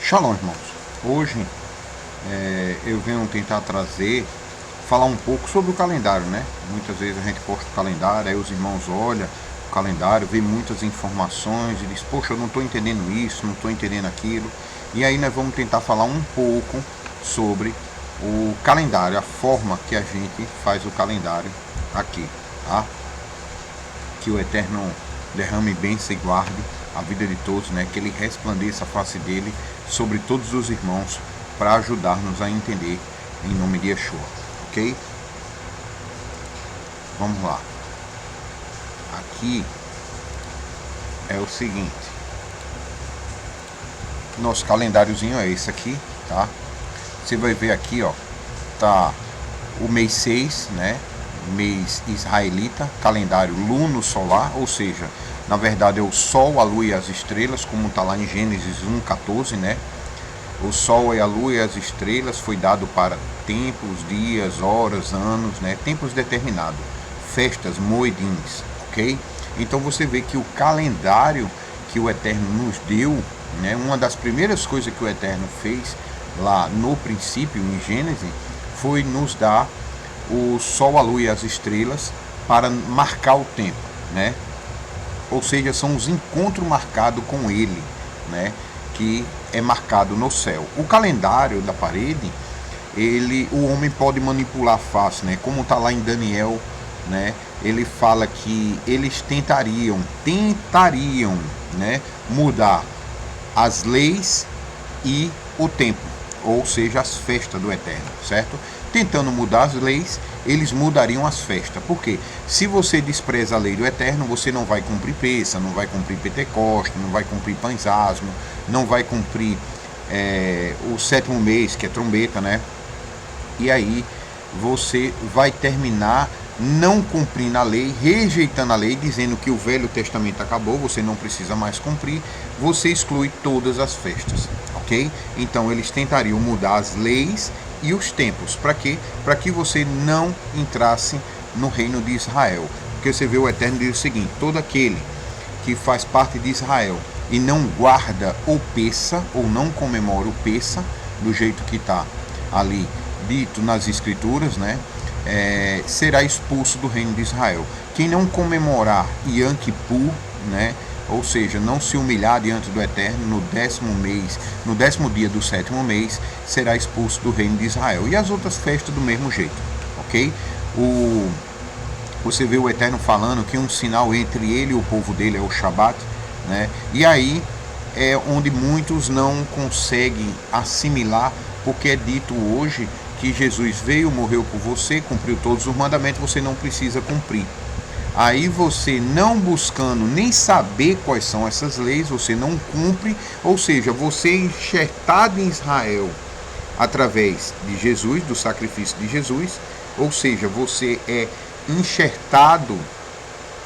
Shalom, irmãos. Hoje eu venho tentar falar um pouco sobre o calendário, né? Muitas vezes a gente posta o calendário, aí os irmãos olham o calendário, vê muitas informações e diz, poxa, eu não estou entendendo isso, não estou entendendo aquilo. E aí nós vamos tentar falar um pouco sobre o calendário, a forma que a gente faz o calendário aqui, tá? Que o Eterno derrame bênção e guarde a vida de todos, né? Que Ele resplandeça a face dele sobre todos os irmãos para ajudar-nos a entender em nome de Yeshua, ok? Vamos lá. Aqui é o seguinte, nosso calendáriozinho é esse aqui, tá? Você vai ver aqui, ó, tá o mês 6, né? Mês israelita, calendário luno-solar, ou seja, na verdade é o Sol, a Lua e as estrelas, como está lá em Gênesis 1:14, né? O Sol e a Lua e as estrelas foi dado para tempos, dias, horas, anos, né? Tempos determinados, festas, moedins, ok? Então você vê que o calendário que o Eterno nos deu, né? Uma das primeiras coisas que o Eterno fez lá no princípio, em Gênesis, foi nos dar o Sol, a Lua e as estrelas para marcar o tempo, né? Ou seja, são os encontros marcados com ele, né? Que é marcado no céu. O calendário da parede, o homem pode manipular fácil, né? Como está lá em Daniel, né? Ele fala que eles tentariam, né? Mudar as leis e o tempo, ou seja, as festas do Eterno, certo? Tentando mudar as leis, eles mudariam as festas. Por quê? Se você despreza a lei do Eterno, você não vai cumprir Pêssah, não vai cumprir Pentecoste, não vai cumprir Panzasmo, não vai cumprir o sétimo mês, que é trombeta, né? E aí você vai terminar não cumprindo a lei, rejeitando a lei, dizendo que o Velho Testamento acabou, você não precisa mais cumprir, você exclui todas as festas, ok? Então eles tentariam mudar as leis e os tempos. Para quê? Para que você não entrasse no reino de Israel. Porque você vê o Eterno diz o seguinte, todo aquele que faz parte de Israel e não guarda o Pêssah, ou não comemora o Pêssah, do jeito que está ali dito nas Escrituras, né? Será expulso do reino de Israel. Quem não comemorar Yom Kippur, né? Ou seja, não se humilhar diante do Eterno no 10º dia do sétimo mês, será expulso do reino de Israel. E as outras festas do mesmo jeito, ok? Você vê o Eterno falando que um sinal entre ele e o povo dele é o Shabat, né? E aí é onde muitos não conseguem assimilar, porque é dito hoje que Jesus veio, morreu por você, cumpriu todos os mandamentos, você não precisa cumprir. Aí você, não buscando nem saber quais são essas leis, você não cumpre, ou seja, você é enxertado em Israel através de Jesus, do sacrifício de Jesus, ou seja, você é enxertado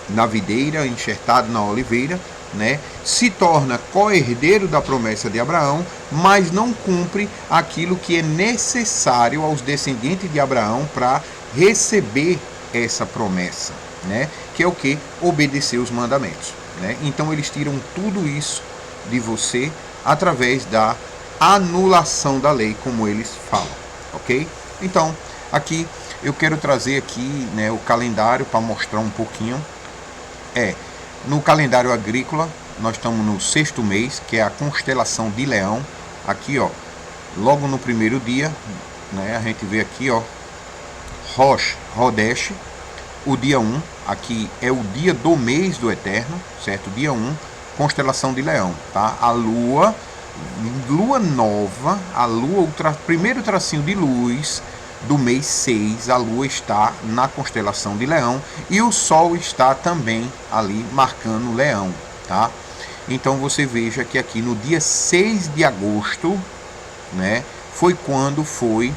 na videira, enxertado na oliveira, né? Se torna co-herdeiro da promessa de Abraão, mas não cumpre aquilo que é necessário aos descendentes de Abraão para receber essa promessa, né? Que é o que? Obedecer os mandamentos, né? Então eles tiram tudo isso de você através da anulação da lei, como eles falam, ok? Então, aqui eu quero trazer aqui, né, o calendário para mostrar um pouquinho. No calendário agrícola, nós estamos no 6º mês, que é a constelação de Leão. Aqui, ó, logo no primeiro dia, né, a gente vê aqui, ó, Rosh Hodesh, o dia 1, aqui é o dia do mês do Eterno, certo? Dia 1, constelação de Leão, tá? A lua nova, primeiro tracinho de luz do mês 6, a lua está na constelação de Leão e o sol está também ali marcando Leão, tá? Então você veja que aqui no dia 6 de agosto, né, foi quando foi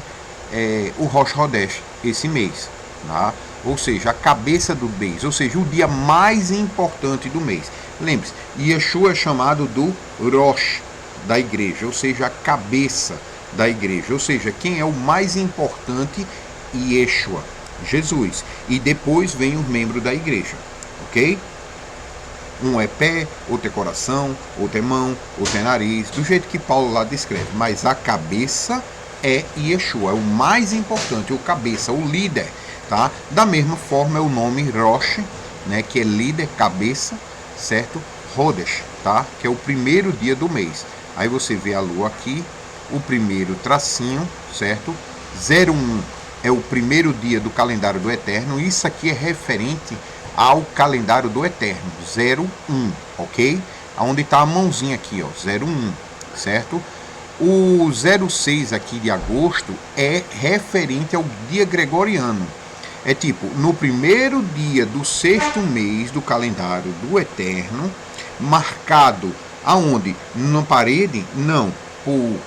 o Rosh Hodesh, esse mês, tá? Ou seja, a cabeça do mês, ou seja, o dia mais importante do mês. Lembre-se, Yeshua é chamado do Rosh da igreja, ou seja, a cabeça da igreja, ou seja, quem é o mais importante? Yeshua, Jesus, e depois vem os membros da igreja, ok? Um é pé, outro é coração, outro é mão, outro é nariz, do jeito que Paulo lá descreve. Mas a cabeça é Yeshua, é o mais importante, o cabeça, o líder, tá? Da mesma forma é o nome Rosh, né, que é líder, cabeça, certo? Rodesh, tá? Que é o primeiro dia do mês. Aí você vê a lua aqui, o primeiro tracinho, certo? 01 é o primeiro dia do calendário do Eterno. Isso aqui é referente ao calendário do Eterno, 01, ok? Onde está a mãozinha aqui, ó, 01, certo? O 06 aqui de agosto é referente ao dia gregoriano. É tipo, no primeiro dia do sexto mês do calendário do Eterno, marcado aonde? Na parede? Não, por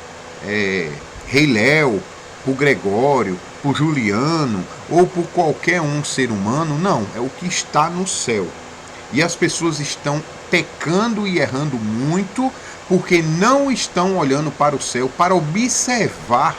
Rei Léo, por Gregório, por Juliano ou por qualquer um ser humano, não, é o que está no céu. E as pessoas estão pecando e errando muito porque não estão olhando para o céu para observar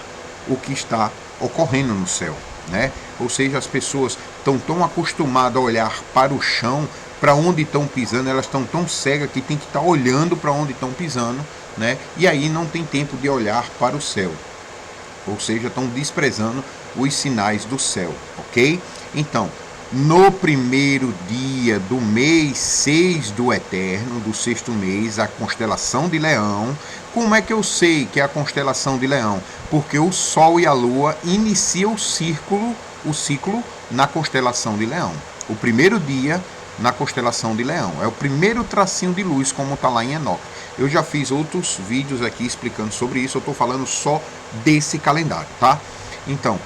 o que está ocorrendo no céu, né? Ou seja, as pessoas estão tão acostumadas a olhar para o chão, para onde estão pisando, elas estão tão cegas que tem que estar olhando para onde estão pisando, né? E aí não tem tempo de olhar para o céu. Ou seja, estão desprezando os sinais do céu, ok? Então, no primeiro dia do mês 6 do Eterno, do sexto mês, a constelação de Leão. Como é que eu sei que é a constelação de Leão? Porque o Sol e a Lua iniciam o ciclo na constelação de Leão. O primeiro dia na constelação de Leão. É o primeiro tracinho de luz, como está lá em Enoque. Eu já fiz outros vídeos aqui explicando sobre isso, eu estou falando só desse calendário, tá? Então,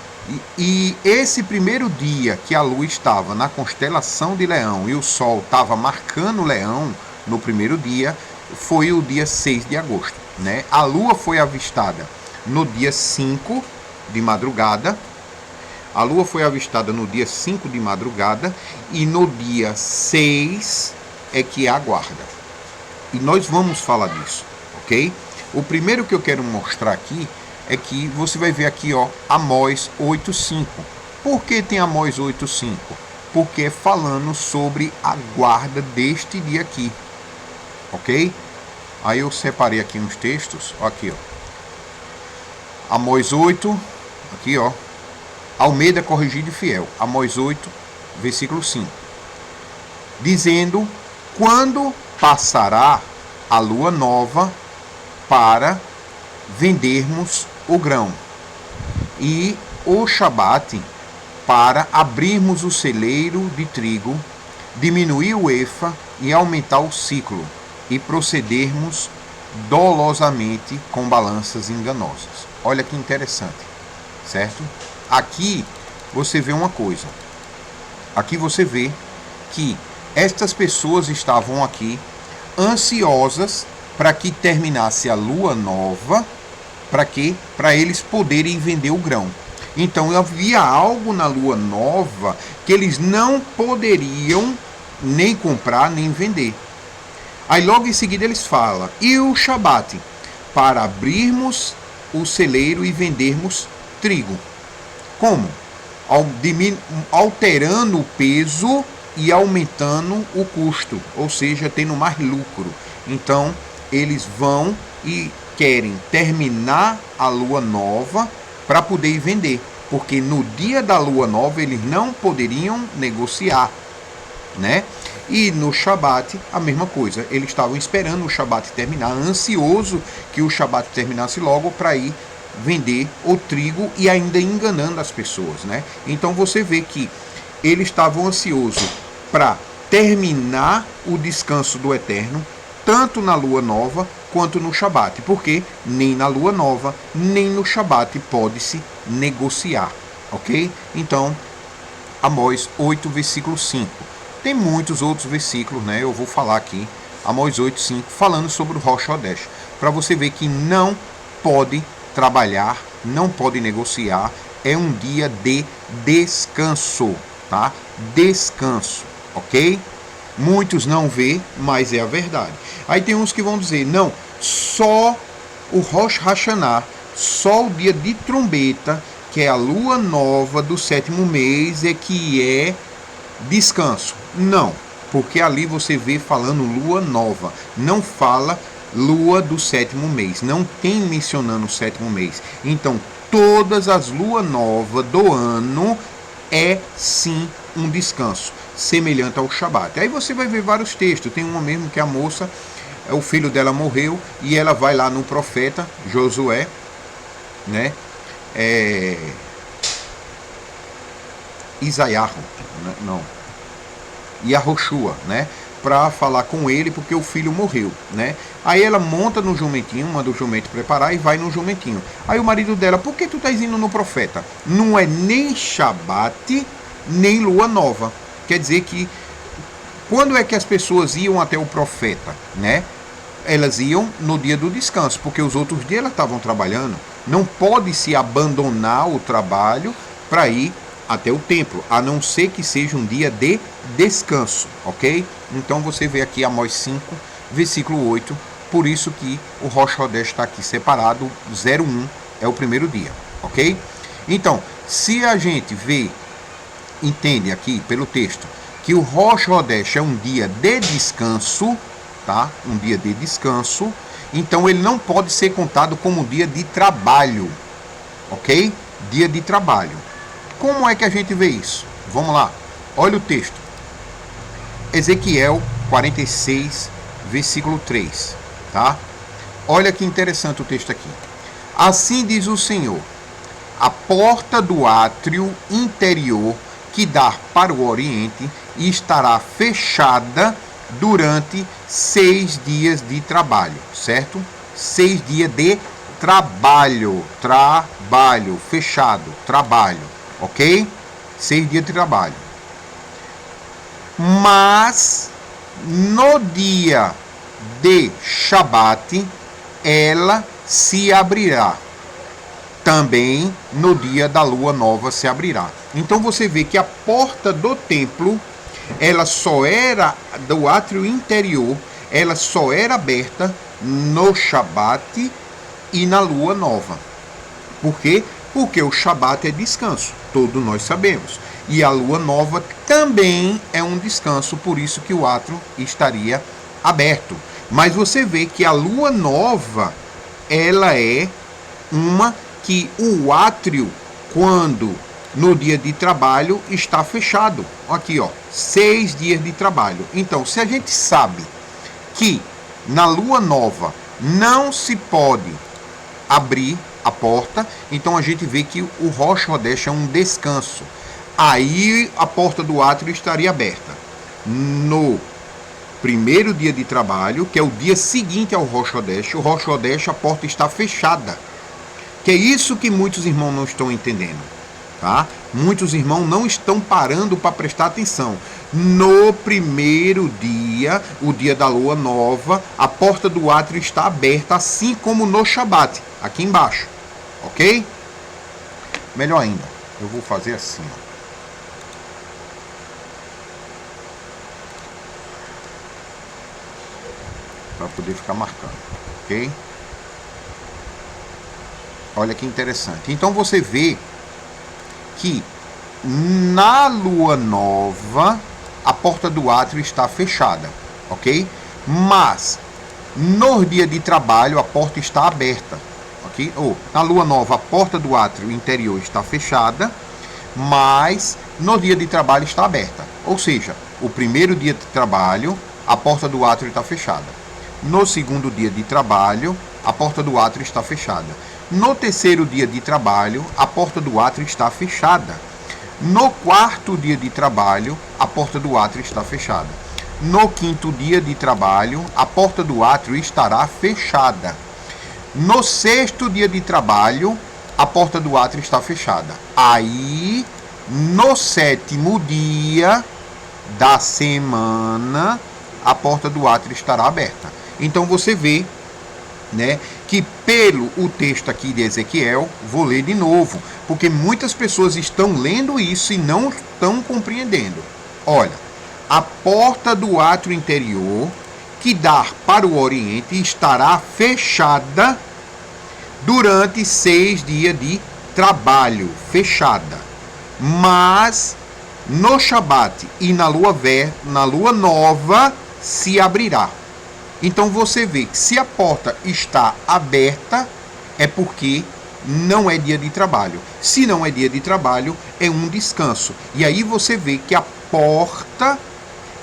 e esse primeiro dia que a lua estava na constelação de Leão e o Sol estava marcando Leão no primeiro dia, foi o dia 6 de agosto, né? A lua foi avistada no dia 5 de madrugada, a lua foi avistada no dia 5 de madrugada e no dia 6 é que aguarda. E nós vamos falar disso, ok? O primeiro que eu quero mostrar aqui é que você vai ver aqui, ó, Amós 8.5. Por que tem Amós 8.5? Porque é falando sobre a guarda deste dia aqui, ok? Aí eu separei aqui uns textos, ó, aqui, ó. Amós 8, aqui, ó. Almeida Corrigido e Fiel. Amós 8, versículo 5. Dizendo, quando passará a lua nova para vendermos o grão e o Shabat para abrirmos o celeiro de trigo, diminuir o efa e aumentar o ciclo e procedermos dolosamente com balanças enganosas. Olha que interessante, certo? Aqui você vê uma coisa. Aqui você vê que estas pessoas estavam aqui ansiosas para que terminasse a lua nova, para quê? Para eles poderem vender o grão. Então havia algo na lua nova que eles não poderiam nem comprar nem vender. Aí logo em seguida eles falam, e o Shabat? Para abrirmos o celeiro e vendermos trigo. Como? Alterando o peso e aumentando o custo, ou seja, tendo mais lucro. Então, eles vão e querem terminar a lua nova para poder ir vender, porque no dia da lua nova eles não poderiam negociar, né? E no Shabat, a mesma coisa, eles estavam esperando o Shabat terminar, ansioso que o Shabat terminasse logo para ir vender o trigo e ainda enganando as pessoas, né? Então você vê que eles estavam ansiosos para terminar o descanso do Eterno, tanto na lua nova quanto no Shabat, porque nem na lua nova, nem no Shabat pode-se negociar, ok? Então, Amós 8, versículo 5. Tem muitos outros versículos, né? Eu vou falar aqui, Amós 8, 5, falando sobre o Rosh Hodesh, para você ver que não pode trabalhar, não pode negociar, é um dia de descanso, tá? Descanso, ok? Muitos não vê, mas é a verdade. Aí tem uns que vão dizer, não, só o Rosh Hashanah, só o dia de trombeta, que é a lua nova do sétimo mês, é que é descanso. Não, Porque ali você vê falando lua nova, não fala lua do 7º mês, não tem mencionando o 7º mês. Então, todas as luas novas do ano é sim um descanso, semelhante ao Shabat. Aí você vai ver vários textos, tem uma mesmo que a moça, o filho dela morreu, e ela vai lá no profeta Josué, né, Isaías, não, Yahoshua, né, para falar com ele, porque o filho morreu, né? Aí ela monta no jumentinho, manda o jumento preparar e vai no jumentinho. Aí o marido dela, por que tu estás indo no profeta? Não é nem Shabat, nem lua nova. Quer dizer que, quando é que as pessoas iam até o profeta, né? Elas iam no dia do descanso, porque os outros dias elas estavam trabalhando. Não pode se abandonar o trabalho para ir até o templo, a não ser que seja um dia de descanso, ok? Então você vê aqui Amós 5, versículo 8, por isso que o Rosh Hodesh está aqui separado, 01 é o primeiro dia, ok? Então, se a gente vê, entende aqui pelo texto, que o Rosh Hodesh é um dia de descanso, tá? Um dia de descanso, então ele não pode ser contado como dia de trabalho, ok? Dia de trabalho. Como é que a gente vê isso? Vamos lá, olha o texto. Ezequiel 46, versículo 3, tá? Olha que interessante o texto aqui. Assim diz o Senhor: a porta do átrio interior que dá para o oriente estará fechada durante 6 dias de trabalho, certo? 6 dias de trabalho, fechado, trabalho, ok? 6 dias de trabalho. Mas no dia de Shabat ela se abrirá. Também no dia da lua nova se abrirá. Então você vê que a porta do templo, ela só era, do átrio interior, ela só era aberta no Shabat e na lua nova. Por quê? Porque o Shabat é descanso, todos nós sabemos. E a lua nova também é um descanso, por isso que o átrio estaria aberto. Mas você vê que a lua nova, ela é uma que o átrio, quando no dia de trabalho, está fechado. Aqui, ó, 6 dias de trabalho. Então, se a gente sabe que na lua nova não se pode abrir a porta, então a gente vê que o Rosh Hodesh é um descanso. Aí a porta do átrio estaria aberta no primeiro dia de trabalho, que é o dia seguinte ao Rosh Hodesh. O Rosh Hodesh, a porta está fechada. Que é isso que muitos irmãos não estão entendendo, tá? Muitos irmãos não estão parando para prestar atenção. No primeiro dia, o dia da lua nova, a porta do átrio está aberta, assim como no Shabat, aqui embaixo, ok? Melhor ainda, eu vou fazer assim, ó. Para poder ficar marcando, ok? Olha que interessante. Então você vê que na lua nova a porta do átrio está fechada, ok? Mas no dia de trabalho a porta está aberta, ok? Na lua nova a porta do átrio interior está fechada, mas no dia de trabalho está aberta. Ou seja, o primeiro dia de trabalho a porta do átrio está fechada. No segundo dia de trabalho a porta do átrio está fechada. No terceiro dia de trabalho, a porta do átrio está fechada. No quarto dia de trabalho, a porta do átrio está fechada. No quinto dia de trabalho, a porta do átrio estará fechada. No sexto dia de trabalho, a porta do átrio está fechada. Aí, no sétimo dia da semana, a porta do átrio estará aberta. Então você vê, né, que pelo o texto aqui de Ezequiel, vou ler de novo, porque muitas pessoas estão lendo isso e não estão compreendendo. Olha, a porta do átrio interior que dá para o oriente estará fechada durante 6 dias de trabalho, fechada. Mas no Shabat e na lua nova se abrirá. Então você vê que se a porta está aberta é porque não é dia de trabalho. Se não é dia de trabalho, é um descanso. E aí você vê que a porta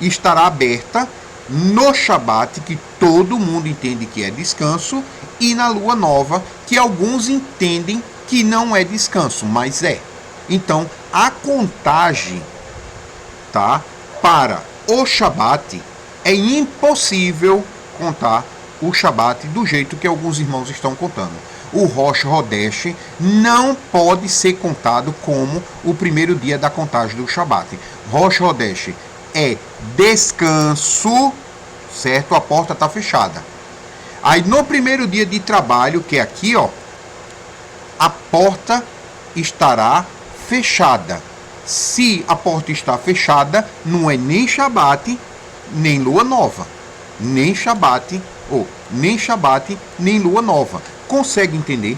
estará aberta no Shabat, que todo mundo entende que é descanso, e na lua nova, que alguns entendem que não é descanso, mas é. Então, a contagem, tá, para o Shabat é impossível contar o Shabat do jeito que alguns irmãos estão contando. O Rosh Hodesh não pode ser contado como o primeiro dia da contagem do Shabat. Rosh Hodesh é descanso, certo? A porta está fechada. Aí no primeiro dia de trabalho, que é aqui, ó, a porta estará fechada. Se a porta está fechada, não é nem Shabat, nem lua nova. Nem Shabat, nem lua nova. Consegue entender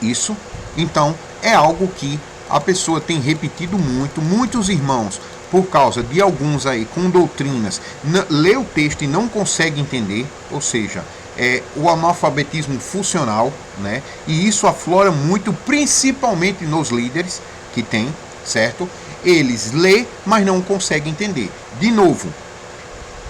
isso? Então, é algo que a pessoa tem repetido muito. Muitos irmãos, por causa de alguns aí com doutrinas, lê o texto e não consegue entender, ou seja, é o analfabetismo funcional, né? E isso aflora muito, principalmente nos líderes que tem, certo? Eles lê, mas não conseguem entender. De novo,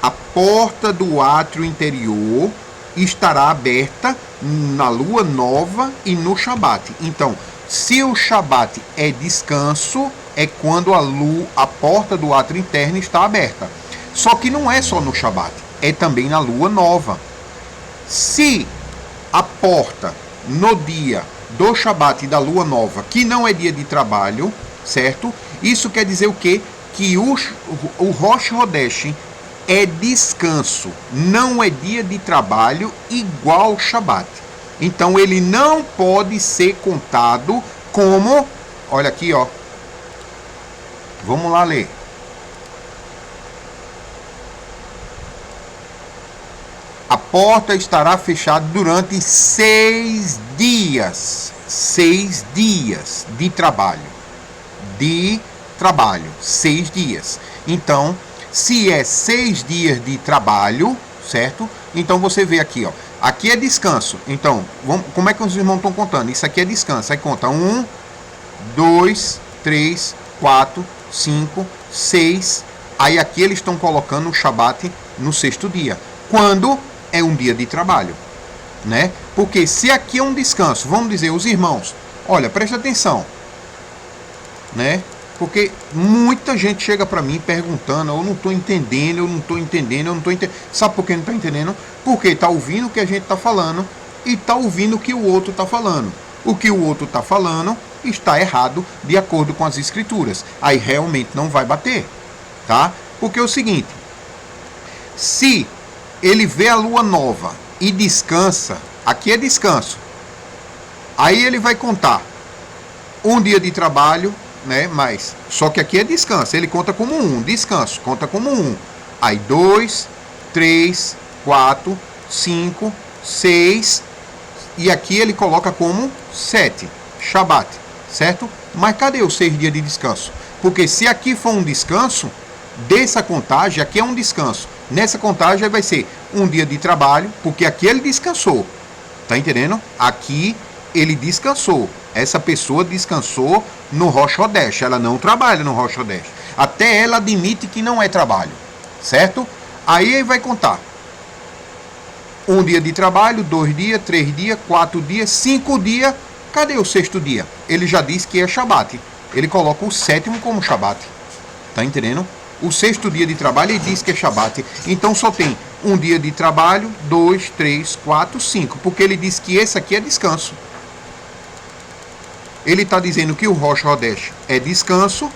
a porta do átrio interior estará aberta na lua nova e no Shabat. Então, se o Shabat é descanso, é quando a porta do átrio interno está aberta. Só que não é só no Shabat, é também na lua nova. Se a porta no dia do Shabat e da lua nova, que não é dia de trabalho, certo? Isso quer dizer o quê? Que o Rosh Hodesh é descanso, não é dia de trabalho igual o Shabat. Então ele não pode ser contado como, olha aqui, ó. Vamos lá ler. A porta estará fechada durante 6 dias. 6 dias de trabalho. 6 dias. Então, se é 6 dias de trabalho, certo? Então você vê aqui, ó. Aqui é descanso. Então, como é que os irmãos estão contando? Isso aqui é descanso. Aí conta 1, 2, 3, 4, 5, 6. Aí aqui eles estão colocando o Shabat no 6º dia. Quando é um dia de trabalho, né? Porque se aqui é um descanso, vamos dizer, os irmãos, olha, presta atenção, né? Porque muita gente chega para mim perguntando, eu não estou entendendo, Sabe por que não está entendendo? Porque está ouvindo o que a gente está falando e está ouvindo o que o outro está falando. O que o outro está falando está errado de acordo com as escrituras. Aí realmente não vai bater, tá? Porque é o seguinte, se ele vê a lua nova e descansa, aqui é descanso. Aí ele vai contar um dia de trabalho, né? Mas só que aqui é descanso, ele conta como descanso, conta como 1. Aí 2, 3, 4, 5, 6 e aqui ele coloca como 7, Shabat, certo? Mas cadê os 6 dias de descanso? Porque se aqui for um descanso, dessa contagem, aqui é um descanso. Nessa contagem vai ser um dia de trabalho, porque aqui ele descansou. Tá entendendo? Aqui ele descansou. Essa pessoa descansou no Rosh Hodesh. Ela não trabalha no Rosh Hodesh. Até ela admite que não é trabalho. Certo? Aí ele vai contar. Um dia de trabalho, 2 dias, 3 dias, 4 dias, 5 dias. Cadê o 6º dia? Ele já disse que é Shabat. Ele coloca o 7º como Shabat. Tá entendendo? O 6º dia de trabalho ele diz que é Shabat. Então só tem um dia de trabalho, 2, 3, 4, 5. Porque ele diz que esse aqui é descanso. Ele está dizendo que o Rosh Hodesh é descanso.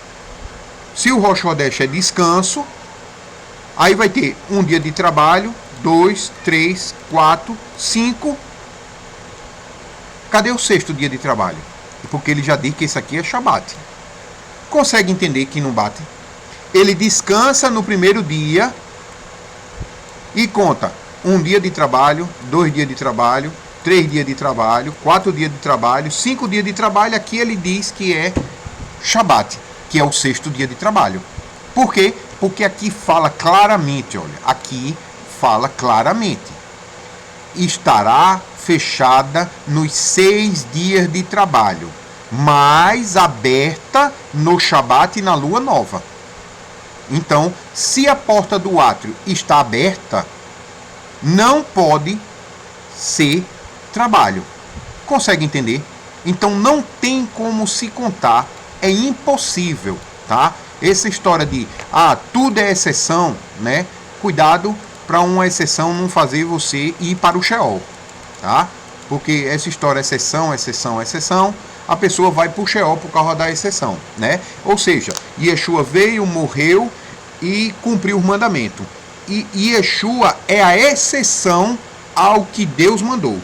Se o Rosh Hodesh é descanso, aí vai ter um dia de trabalho, 2, 3, 4, 5. Cadê o 6º dia de trabalho? Porque ele já diz que esse aqui é Shabat. Consegue entender que não bate? Ele descansa no primeiro dia e conta um dia de trabalho, 2 dias de trabalho, 3 dias de trabalho, 4 dias de trabalho, 5 dias de trabalho. Aqui ele diz que é Shabat. que é o sexto dia de trabalho. Por quê? Porque aqui fala claramente, olha, aqui fala claramente. Estará fechada nos 6 dias de trabalho, mas aberta no Shabat e na lua nova. Então, se a porta do átrio está aberta, não pode ser trabalho. Consegue entender? Então não tem como se contar, é impossível, tá? Essa história de tudo é exceção, né? Cuidado para uma exceção não fazer você ir para o Sheol, tá? Porque essa história exceção, exceção, exceção, a pessoa vai para o Sheol por causa da exceção, né? Ou seja, Yeshua veio, morreu e cumpriu o mandamento. E Yeshua é a exceção ao que Deus mandou,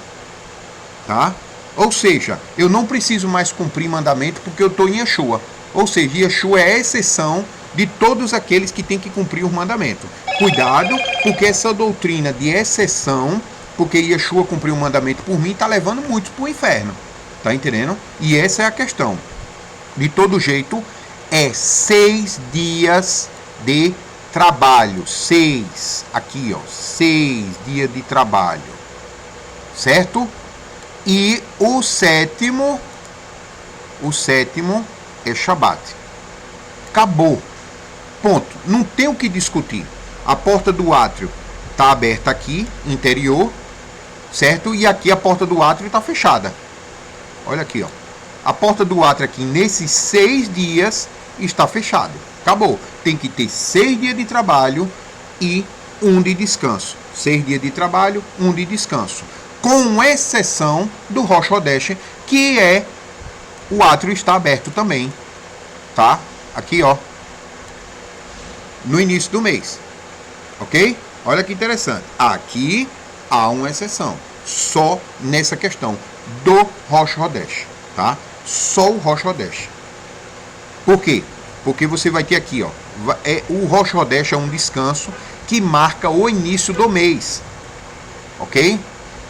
tá? Ou seja, eu não preciso mais cumprir mandamento porque eu estou em Yeshua. Ou seja, Yeshua é a exceção de todos aqueles que têm que cumprir o mandamento. Cuidado, porque essa doutrina de exceção, porque Yeshua cumpriu o mandamento por mim, está levando muitos para o inferno. Tá entendendo? E essa é a questão. De todo jeito, é 6 dias de trabalho. 6. Aqui, ó. 6 dias de trabalho. Certo? E o sétimo é Shabat. Acabou. Ponto. Não tem o que discutir. A porta do átrio está aberta aqui, interior, certo? E aqui a porta do átrio está fechada. Olha aqui, ó. A porta do átrio aqui nesses 6 dias está fechada. Acabou. Tem que ter 6 dias de trabalho e 1 de descanso. 6 dias de trabalho, 1 de descanso. Com exceção do Rosh Hodesh, que é o átrio está aberto também, tá? Aqui, ó, no início do mês, ok? Olha que interessante. Aqui há uma exceção, só nessa questão do Rosh Hodesh, tá? Só o Rosh Hodesh. Por quê? Porque você vai ter aqui, ó, o Rosh Hodesh é um descanso que marca o início do mês, ok?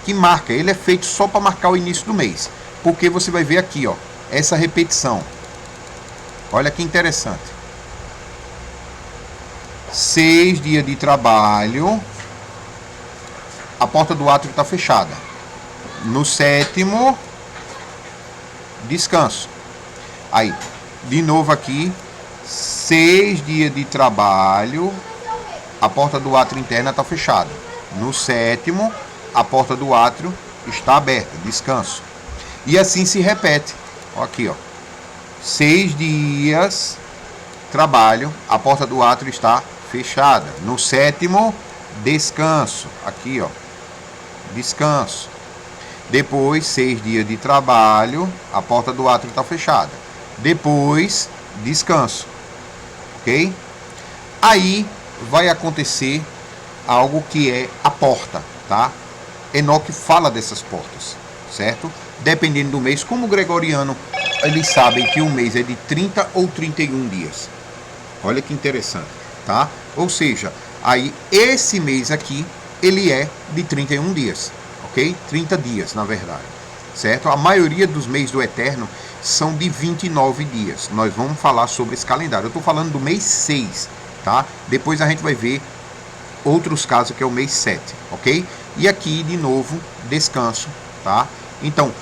Que marca, ele é feito só para marcar o início do mês. Porque você vai ver aqui, ó, essa repetição. Olha que interessante. 6 dias de trabalho. A porta do átrio está fechada. No 7º, descanso. Aí, de novo aqui, 6 dias de trabalho. A porta do átrio interna está fechada. No 7º, a porta do átrio está aberta, descanso. E assim se repete. Ó, aqui, ó. 6 dias, trabalho, a porta do átrio está fechada. No 7º, descanso. Aqui, ó. Descanso. Depois, 6 dias de trabalho, a porta do átrio está fechada. Depois, descanso. Ok? Aí vai acontecer algo que é a porta, tá? Enoque fala dessas portas, certo? Dependendo do mês, como o gregoriano, eles sabem que o mês é de 30 ou 31 dias. Olha que interessante, tá? Ou seja, aí esse mês aqui, ele é de 31 dias, ok? 30 dias, na verdade, certo? A maioria dos meses do Eterno são de 29 dias. Nós vamos falar sobre esse calendário. Eu estou falando do mês 6, tá? Depois a gente vai ver outros casos que é o mês 7, ok? E aqui, de novo, descanso, tá? Então,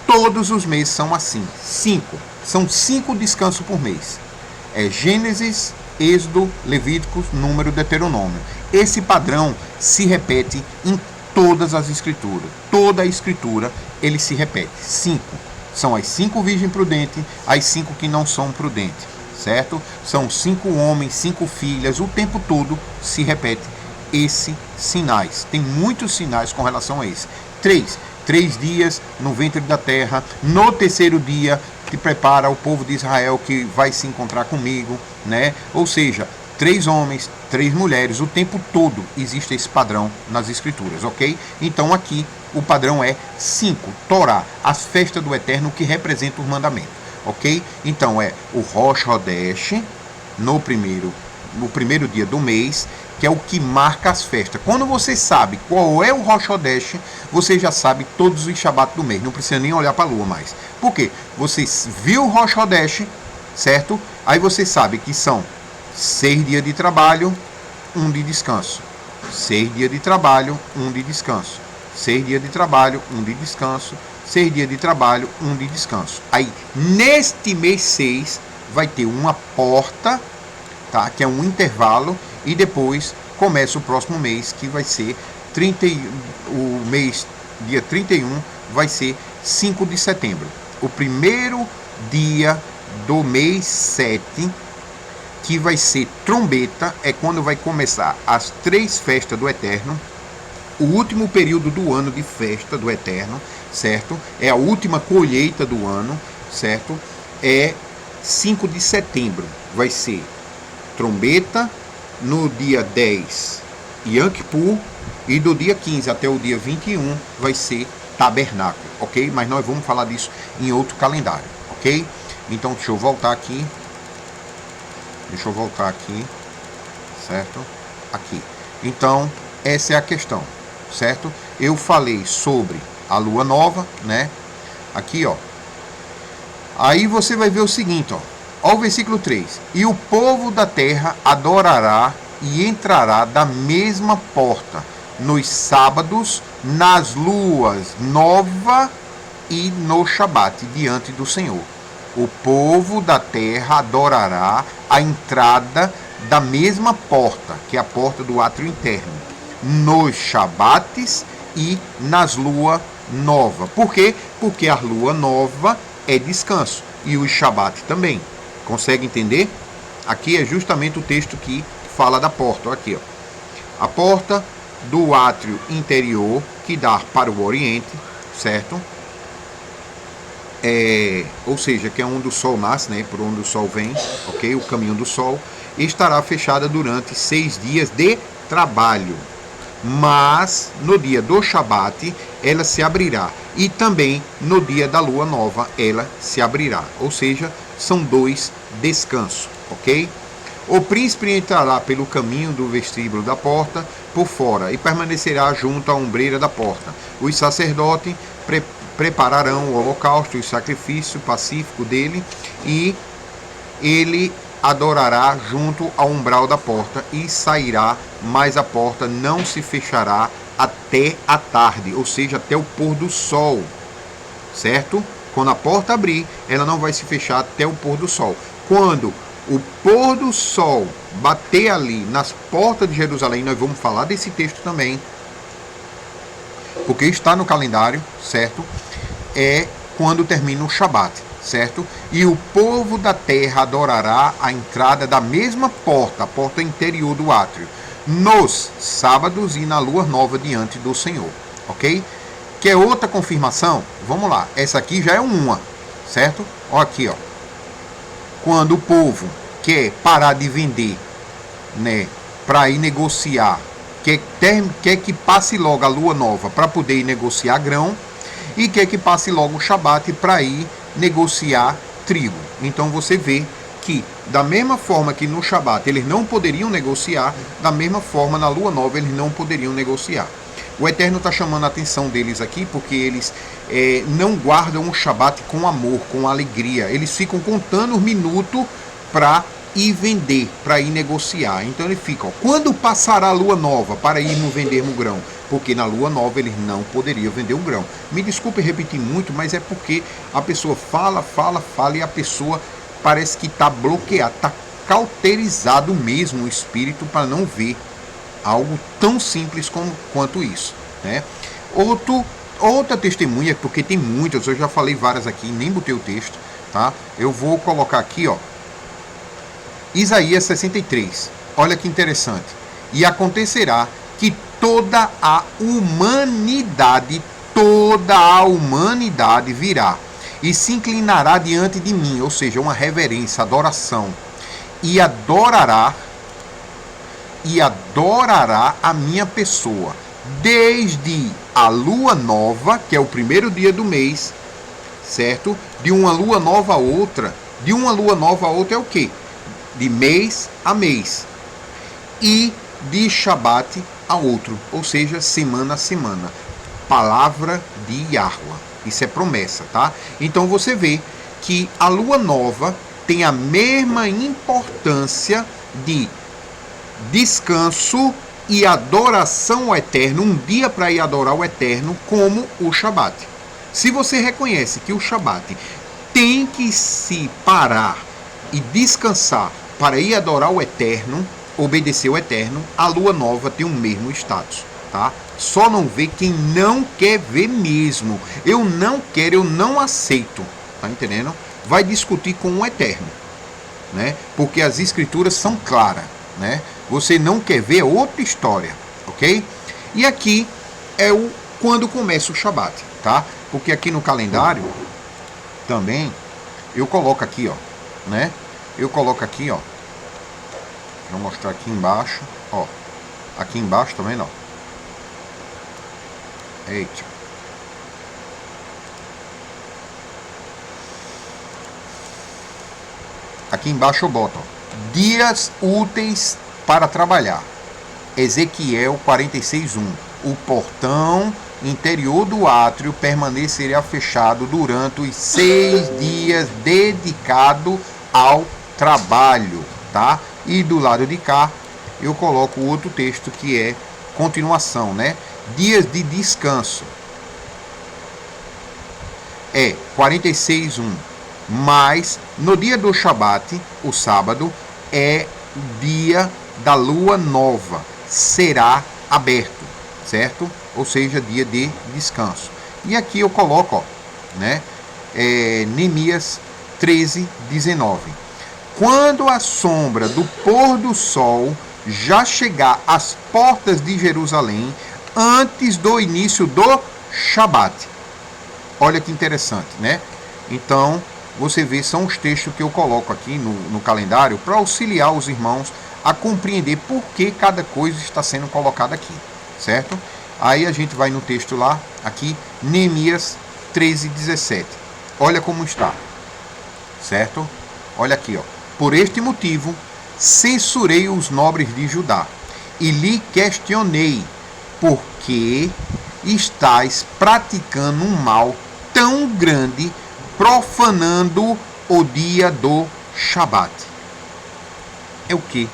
todos os meses são assim, 5. São 5 descansos por mês. É Gênesis, Êxodo, Levíticos, Número, Deuteronômio. Esse padrão se repete em todas as escrituras. Toda a escritura, ele se repete. 5. São as 5 virgens prudentes, as 5 que não são prudentes, certo? São 5 homens, 5 filhas, o tempo todo se repete esses sinais. Tem muitos sinais com relação a esse. 3 dias no ventre da terra. No 3º dia te prepara o povo de Israel que vai se encontrar comigo, né? Ou seja, 3 homens, 3 mulheres, o tempo todo existe esse padrão nas escrituras, ok? Então aqui o padrão é 5, Torá, as festas do Eterno que representam os mandamentos, ok? Então é o Rosh Hodesh no primeiro dia do mês, que é o que marca as festas. Quando você sabe qual é o Rosh Hodesh, você já sabe todos os Shabat do mês. Não precisa nem olhar para a lua mais. Por quê? Você viu o Rosh Hodesh, certo? Aí você sabe que são 6 dias de trabalho, 1 de descanso. 6 dias de trabalho, 1 de descanso. 6 dias de trabalho, 1 de descanso. 6 dias de trabalho, 1 de descanso. Aí, neste mês 6, vai ter uma porta, tá? Que é um intervalo, e depois começa o próximo mês, que vai ser o mês, dia 31, vai ser 5 de setembro. O primeiro dia do mês 7, que vai ser trombeta, é quando vai começar as 3 festas do Eterno, o último período do ano de festa do Eterno, certo? É a última colheita do ano, certo? É 5 de setembro, vai ser trombeta, no dia 10, Yom Kippur, e do dia 15 até o dia 21 vai ser tabernáculo, ok? Mas nós vamos falar disso em outro calendário, ok? Então deixa eu voltar aqui, certo? Aqui. Então, essa é a questão, certo? Eu falei sobre a lua nova, né? Aqui, ó. Aí você vai ver o seguinte, ó. Ó o versículo 3. E o povo da terra adorará e entrará da mesma porta nos sábados, nas luas nova e no Shabat, diante do Senhor. O povo da terra adorará a entrada da mesma porta, que é a porta do átrio interno, nos Shabates e nas luas nova. Por quê? Porque a lua nova é descanso e o Shabat também. Consegue entender? Aqui é justamente o texto que fala da porta. Aqui, ó. A porta do átrio interior que dá para o Oriente, certo? Ou seja, que é onde o sol nasce, né? Por onde o sol vem, ok? O caminho do sol. Estará fechada durante 6 dias de trabalho. Mas no dia do Shabat ela se abrirá. E também no dia da lua nova ela se abrirá. Ou seja, são 2 descansos, ok? O príncipe entrará pelo caminho do vestíbulo da porta por fora e permanecerá junto à ombreira da porta. Os sacerdotes prepararão o holocausto e o sacrifício pacífico dele, e ele adorará junto ao umbral da porta e sairá, mas a porta não se fechará até a tarde, ou seja, até o pôr do sol, certo? Quando a porta abrir, ela não vai se fechar até o pôr do sol. Quando o pôr do sol bater ali nas portas de Jerusalém, nós vamos falar desse texto também, porque está no calendário, certo? É quando termina o Shabat, certo? E o povo da terra adorará a entrada da mesma porta, a porta interior do átrio, nos sábados e na lua nova diante do Senhor, ok? Quer outra confirmação? Vamos lá, essa aqui já é uma, certo? Ó aqui, ó. Quando o povo quer parar de vender, né, para ir negociar, quer que passe logo a lua nova para poder ir negociar grão, e quer que passe logo o Shabat para ir negociar trigo. Então você vê que da mesma forma que no Shabat eles não poderiam negociar, da mesma forma na lua nova eles não poderiam negociar. O Eterno está chamando a atenção deles aqui porque eles não guardam o Shabat com amor, com alegria. Eles ficam contando os minutos para ir vender, para ir negociar. Então ele fica, ó, quando passará a lua nova para irmos vendermos grão? Porque na lua nova eles não poderiam vender o grão. Me desculpe repetir muito, mas é porque a pessoa fala e a pessoa parece que está bloqueada, está cauterizado mesmo o espírito para não ver algo tão simples quanto isso, né? Outra testemunha, porque tem muitas, eu já falei várias aqui, nem botei o texto, tá? Eu vou colocar aqui, ó, Isaías 63. Olha que interessante. E acontecerá que toda a humanidade virá e se inclinará diante de mim, ou seja, uma reverência, adoração, e adorará a minha pessoa, desde a lua nova, que é o primeiro dia do mês, certo? De uma lua nova a outra. De uma lua nova a outra é o quê? De mês a mês. E de Shabat a outro, ou seja, semana a semana. Palavra de Yahuwah. Isso é promessa, tá? Então você vê que a lua nova tem a mesma importância de descanso e adoração ao Eterno, um dia para ir adorar o Eterno, como o Shabat. Se você reconhece que o Shabat tem que se parar e descansar para ir adorar o Eterno, obedecer o Eterno, a lua nova tem o mesmo status, tá? Só não vê quem não quer ver mesmo. Eu não quero, eu não aceito, tá entendendo? Vai discutir com o Eterno, né? Porque as escrituras são claras, né? Você não quer ver outra história, ok? E aqui é o quando começa o Shabat, tá? Porque aqui no calendário também eu coloco aqui, ó, né? Eu coloco aqui, ó. Vou mostrar aqui embaixo, ó. Aqui embaixo também não. Eita. Aqui embaixo eu boto, ó, dias úteis para trabalhar. Ezequiel 46:1. O portão interior do átrio permanecerá fechado durante os 6 dias dedicado ao trabalho, tá? E do lado de cá eu coloco outro texto que é continuação, né? Dias de descanso. É 46:1. Mas no dia do Shabat, o sábado, é o dia da lua nova. Será aberto, certo? Ou seja, dia de descanso. E aqui eu coloco, ó, né? Neemias 13:19. Quando a sombra do pôr do sol já chegar às portas de Jerusalém, antes do início do Shabat. Olha que interessante, né? Então, você vê, são os textos que eu coloco aqui no calendário para auxiliar os irmãos a compreender por que cada coisa está sendo colocada aqui, certo? Aí a gente vai no texto lá, aqui, Neemias 13:17. Olha como está, certo? Olha aqui, ó. Por este motivo, censurei os nobres de Judá e lhe questionei, por que estáis praticando um mal tão grande, profanando o dia do Shabat. É o que?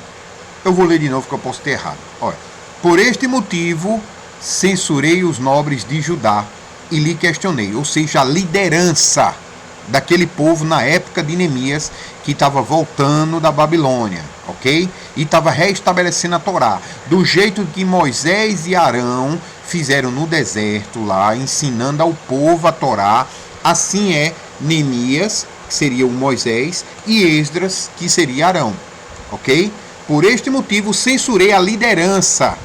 Eu vou ler de novo que eu posso ter errado. Olha. Por este motivo, censurei os nobres de Judá e lhe questionei. Ou seja, a liderança daquele povo na época de Neemias, que estava voltando da Babilônia, ok? E estava restabelecendo a Torá. Do jeito que Moisés e Arão fizeram no deserto lá, ensinando ao povo a Torá, assim é Neemias, que seria o Moisés, e Esdras, que seria Arão, ok? Por este motivo, censurei a liderança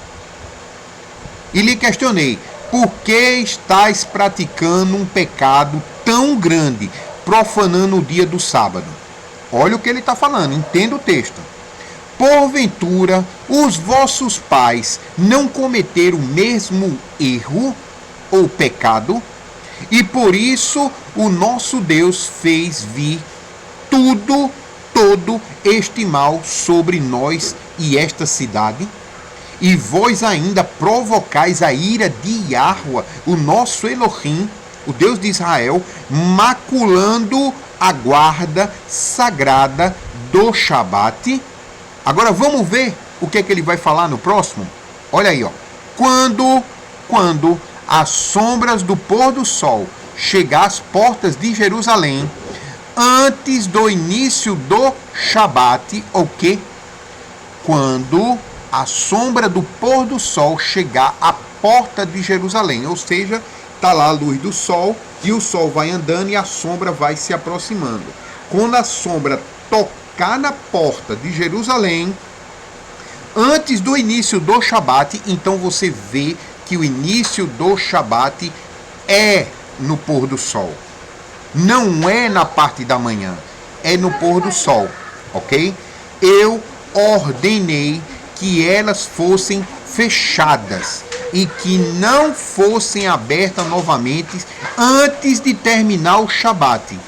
e lhe questionei, por que estáis praticando um pecado tão grande, profanando o dia do sábado? Olha o que ele está falando, entenda o texto. Porventura, os vossos pais não cometeram o mesmo erro ou pecado? E por isso o nosso Deus fez vir todo este mal sobre nós e esta cidade? E vós ainda provocais a ira de Yahweh, o nosso Elohim, o Deus de Israel, maculando a guarda sagrada do Shabat? Agora vamos ver o que é que ele vai falar no próximo? Olha aí, ó. Quando as sombras do pôr do sol chegar às portas de Jerusalém, antes do início do Shabat, o quê? Quando a sombra do pôr do sol chegar à porta de Jerusalém, ou seja, está lá a luz do sol e o sol vai andando e a sombra vai se aproximando. Quando a sombra tocar na porta de Jerusalém, antes do início do Shabat, então você vê que o início do Shabat é no pôr do sol. Não é na parte da manhã, é no pôr do sol, ok? Eu ordenei que elas fossem fechadas e que não fossem abertas novamente antes de terminar o Shabat.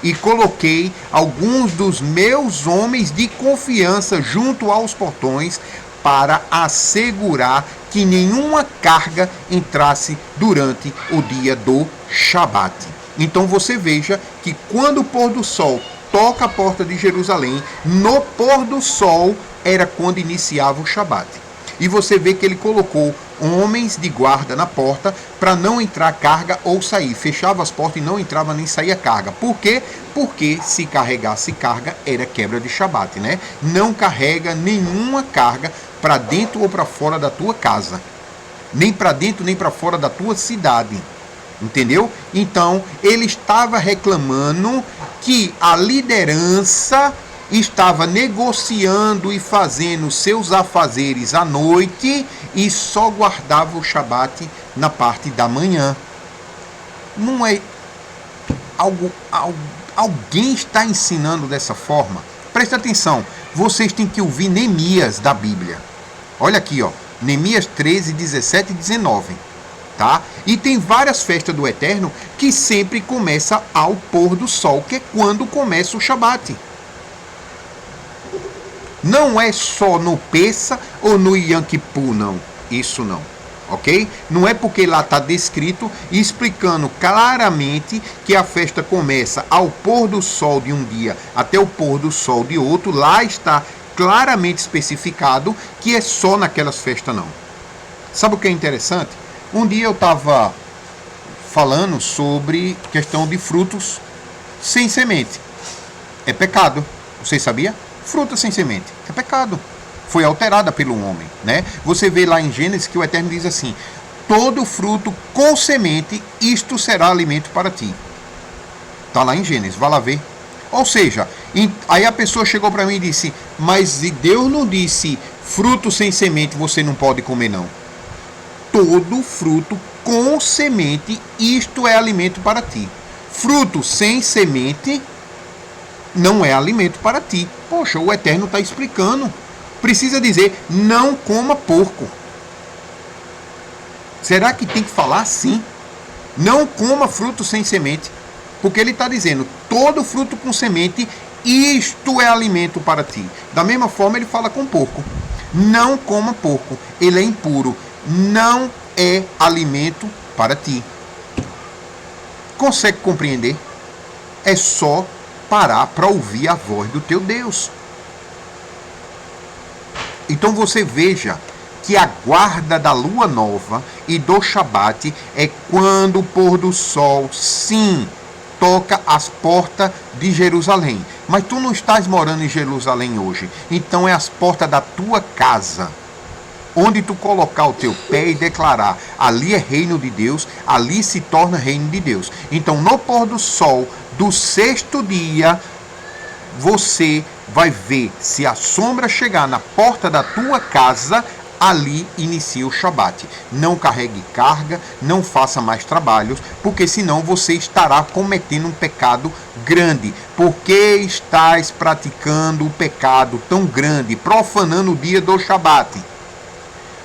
E coloquei alguns dos meus homens de confiança junto aos portões para assegurar que nenhuma carga entrasse durante o dia do Shabat. Então você veja que quando o pôr do sol toca a porta de Jerusalém, no pôr do sol era quando iniciava o Shabat. E você vê que ele colocou homens de guarda na porta para não entrar carga ou sair. Fechava as portas e não entrava nem saía carga. Por quê? Porque se carregasse carga era quebra de Shabat, né? Não carrega nenhuma carga para dentro ou para fora da tua casa. Nem para dentro nem para fora da tua cidade. Entendeu? Então, ele estava reclamando que a liderança estava negociando e fazendo seus afazeres à noite e só guardava o Shabat na parte da manhã. Não é alguém está ensinando dessa forma? Presta atenção, vocês têm que ouvir Neemias da Bíblia. Olha aqui, ó, Neemias 13, 17 e 19. Tá? E tem várias festas do Eterno que sempre começa ao pôr do sol, que é quando começa o Shabat. Não é só no Pessa ou no Yom Kippur, não. Isso não. Ok? Não é porque lá está descrito e explicando claramente que a festa começa ao pôr do sol de um dia até o pôr do sol de outro. Lá está claramente especificado que é só naquelas festas, não. Sabe o que é interessante? Um dia eu estava falando sobre questão de frutos sem semente. É pecado. Vocês sabiam? Fruta sem semente é pecado. Foi alterada pelo homem, né? Você vê lá em Gênesis que o Eterno diz assim: todo fruto com semente, isto será alimento para ti. Está lá em Gênesis, vai lá ver. Ou seja, aí a pessoa chegou para mim e disse: mas Deus não disse fruto sem semente você não pode comer, não. Todo fruto com semente, isto é alimento para ti. Fruto sem semente não é alimento para ti. Poxa, o Eterno está explicando. Precisa dizer, não coma porco. Será que tem que falar assim? Não coma fruto sem semente. Porque ele está dizendo, todo fruto com semente, isto é alimento para ti. Da mesma forma ele fala com porco. Não coma porco, ele é impuro. Não é alimento para ti. Consegue compreender? É só parar para ouvir a voz do teu Deus. Então você veja que a guarda da lua nova e do Shabat é quando o pôr do sol, sim, toca as portas de Jerusalém. Mas tu não estás morando em Jerusalém hoje. Então é as portas da tua casa. Onde tu colocar o teu pé e declarar, ali é reino de Deus, ali se torna reino de Deus. Então no pôr do sol do sexto dia, você vai ver se a sombra chegar na porta da tua casa, ali inicia o Shabat. Não carregue carga, não faça mais trabalhos, porque senão você estará cometendo um pecado grande. Porque estás praticando o pecado tão grande, profanando o dia do Shabat?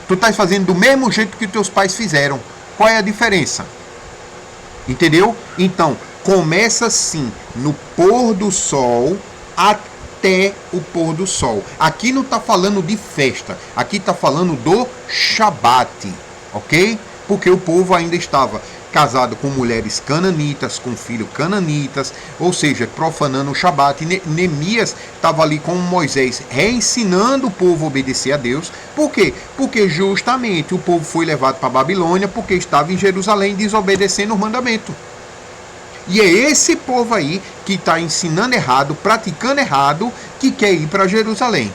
Tu estás fazendo do mesmo jeito que teus pais fizeram. Qual é a diferença? Entendeu? Então, começa assim, no pôr do sol até o pôr do sol. Aqui não está falando de festa, aqui está falando do Shabat, ok? Porque o povo ainda estava casado com mulheres cananitas, com filhos cananitas, ou seja, profanando o Shabat. Neemias estava ali com Moisés, reensinando o povo a obedecer a Deus. Por quê? Porque justamente o povo foi levado para a Babilônia porque estava em Jerusalém desobedecendo o mandamento. E é esse povo aí que está ensinando errado, praticando errado, que quer ir para Jerusalém.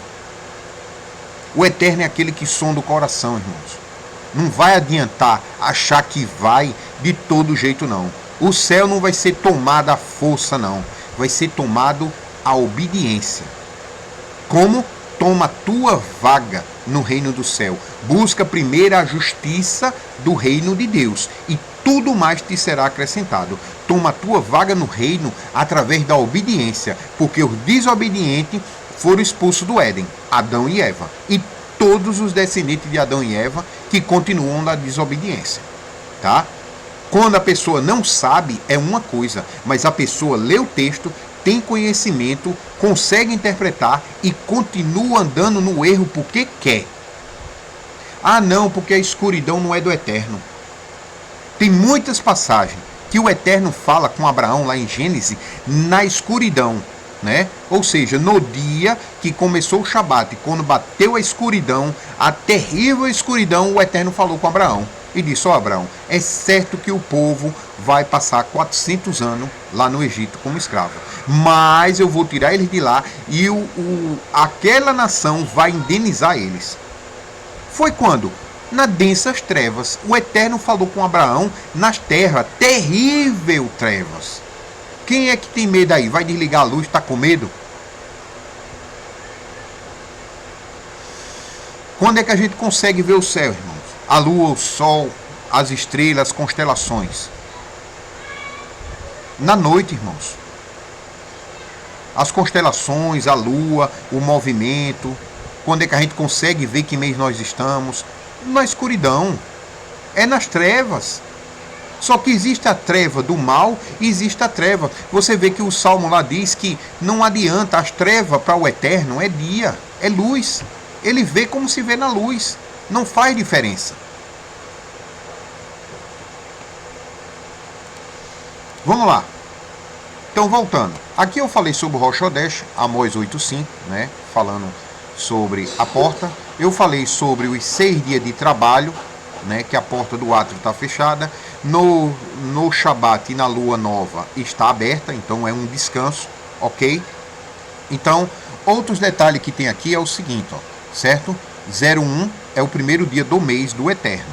O Eterno é aquele que sonda o coração, irmãos. Não vai adiantar achar que vai de todo jeito, não. O céu não vai ser tomado à força, não. Vai ser tomado à obediência. Como? Toma tua vaga no reino do céu. Busca primeiro a justiça do reino de Deus. E tudo mais te será acrescentado. Toma a tua vaga no reino através da obediência. Porque os desobedientes foram expulsos do Éden. Adão e Eva. E todos os descendentes de Adão e Eva que continuam na desobediência, tá? Quando a pessoa não sabe, é uma coisa, mas a pessoa lê o texto, tem conhecimento, consegue interpretar e continua andando no erro porque quer. Ah, não, porque a escuridão não é do Eterno. Tem muitas passagens que o Eterno fala com Abraão lá em Gênesis na escuridão. né? Ou seja, no dia que começou o Shabat, quando bateu a escuridão, a terrível escuridão, o Eterno falou com Abraão e disse: ó Abraão, é certo que o povo vai passar 400 anos lá no Egito como escravo, mas eu vou tirar eles de lá e aquela nação vai indenizar eles. Foi quando? Nas densas trevas. O Eterno falou com Abraão nas terras, terrível trevas. Quem é que tem medo aí? Vai desligar a luz, está com medo? Quando é que a gente consegue ver o céu, irmãos? A lua, o sol, as estrelas, as constelações. Na noite, irmãos. As constelações, a lua, o movimento. Quando é que a gente consegue ver que mês nós estamos? Na escuridão. É nas trevas. Só que existe a treva do mal e existe a treva. Você vê que o Salmo lá diz que não adianta, as trevas para o Eterno é dia, é luz. Ele vê como se vê na luz. Não faz diferença. Vamos lá. Então, voltando. Aqui eu falei sobre o Rosh Chodesh, Amós 8.5, né? Falando sobre a porta. Eu falei sobre os 6 dias de trabalho, né, que a porta do átrio está fechada. No Shabat e na lua nova está aberta, então é um descanso, ok? Então, outros detalhes que tem aqui é o seguinte, ó, certo? 01 é o primeiro dia do mês do Eterno.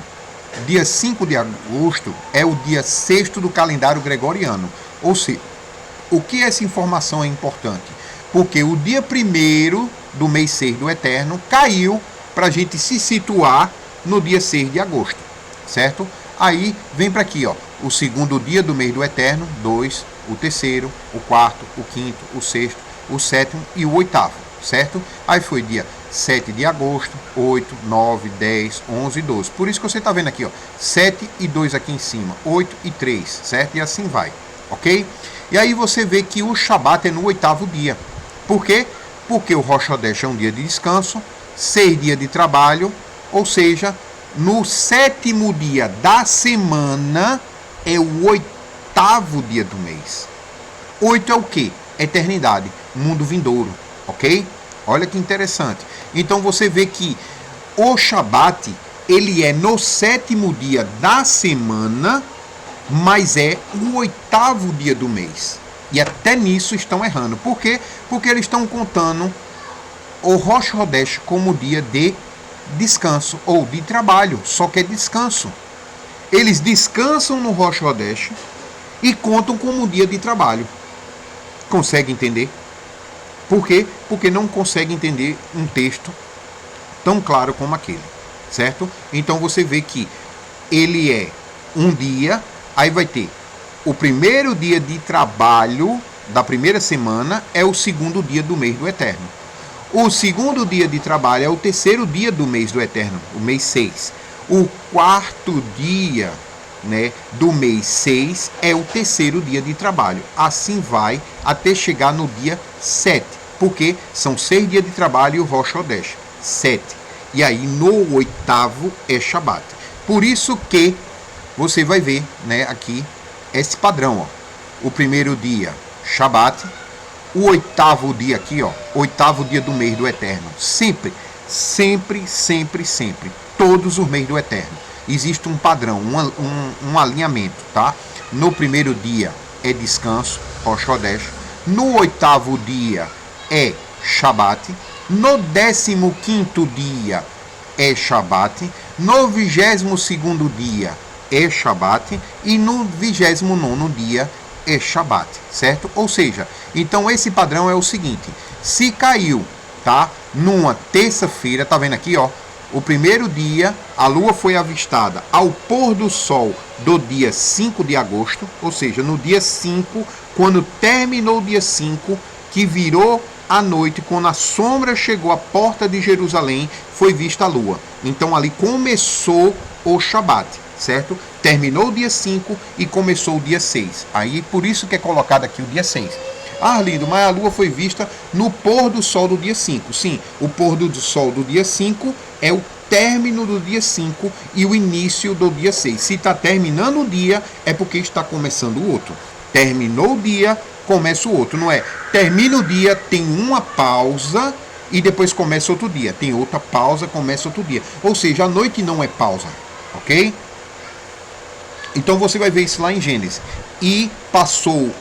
Dia 5 de agosto é o dia 6º do calendário gregoriano. Ou seja, o que essa informação é importante? Porque o dia 1º do mês 6 do Eterno caiu para a gente se situar no dia 6 de agosto, certo? Aí vem para aqui, ó, o segundo dia do mês do Eterno, 2, o terceiro, o quarto, o quinto, o sexto, o sétimo e o oitavo, certo? Aí foi dia 7 de agosto, 8, 9, 10, 11 e 12. Por isso que você está vendo aqui, ó, 7 e 2 aqui em cima, 8 e 3, certo? E assim vai, ok? E aí você vê que o Shabat é no 8º dia. Por quê? Porque o Rosh Chodesh é um dia de descanso, 6 dias de trabalho, ou seja, no 7º dia da semana é o 8º dia do mês. 8 é o quê? Eternidade, mundo vindouro, ok? Olha que interessante. Então você vê que o Shabat, ele é no 7º dia da semana, mas é o 8º dia do mês. E até nisso estão errando. Por quê? Porque eles estão contando o Rosh Chodesh como dia de descanso ou de trabalho, só que é descanso. Eles descansam no Rosh Chodesh e contam como dia de trabalho. Consegue entender? Por quê? Porque não consegue entender um texto tão claro como aquele, certo? Então você vê que ele é um dia, aí vai ter o primeiro dia de trabalho da primeira semana é o segundo dia do mês do Eterno. O segundo dia de trabalho é o terceiro dia do mês do Eterno, o mês 6. O quarto dia, né, do mês 6 é o terceiro dia de trabalho. Assim vai até chegar no dia 7, porque são 6 dias de trabalho e o Rosh Chodesh, 7. E aí no 8º é Shabat. Por isso que você vai ver, né, aqui esse padrão, ó. O primeiro dia, Shabat. O 8º dia aqui, ó, 8º dia do mês do Eterno. Sempre, sempre, sempre, sempre. Todos os meses do Eterno. Existe um padrão, um alinhamento, tá? No primeiro dia é descanso, Rosh Chodesh. No 8º dia é Shabat. No 15º dia é Shabat. No 22º dia é Shabat. E no 29º dia é Shabat, certo? Ou seja, então esse padrão é o seguinte: se caiu, tá? Numa terça-feira, tá vendo aqui, ó? O primeiro dia, a lua foi avistada ao pôr do sol do dia 5 de agosto, ou seja, no dia 5, quando terminou o dia 5, que virou a noite, quando a sombra chegou à porta de Jerusalém, foi vista a lua. Então ali começou o Shabat, certo? Terminou o dia 5 e começou o dia 6. Aí por isso que é colocado aqui o dia 6. Ah, Lindo, mas a lua foi vista no pôr do sol do dia 5. Sim, o pôr do sol do dia 5 é o término do dia 5 e o início do dia 6. Se está terminando o dia, é porque está começando o outro. Terminou o dia, começa o outro. Não é, termina o dia, tem uma pausa e depois começa outro dia. Tem outra pausa, começa outro dia. Ou seja, a noite não é pausa, ok? Então você vai ver isso lá em Gênesis. E passou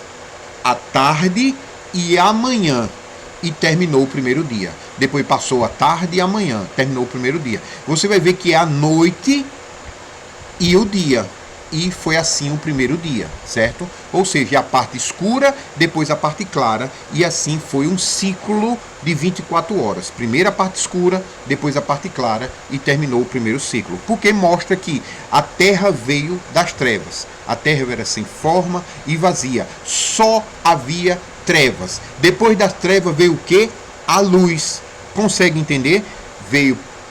a tarde e a manhã e terminou o primeiro dia. Depois passou a tarde e a manhã, terminou o primeiro dia. Você vai ver que é a noite e o dia. E foi assim o primeiro dia, certo? Ou seja, a parte escura, depois a parte clara. E assim foi um ciclo de 24 horas. Primeiro a parte escura, depois a parte clara e terminou o primeiro ciclo. Porque mostra que a terra veio das trevas. A terra era sem forma e vazia. Só havia trevas. Depois das trevas veio o quê? A luz. Consegue entender?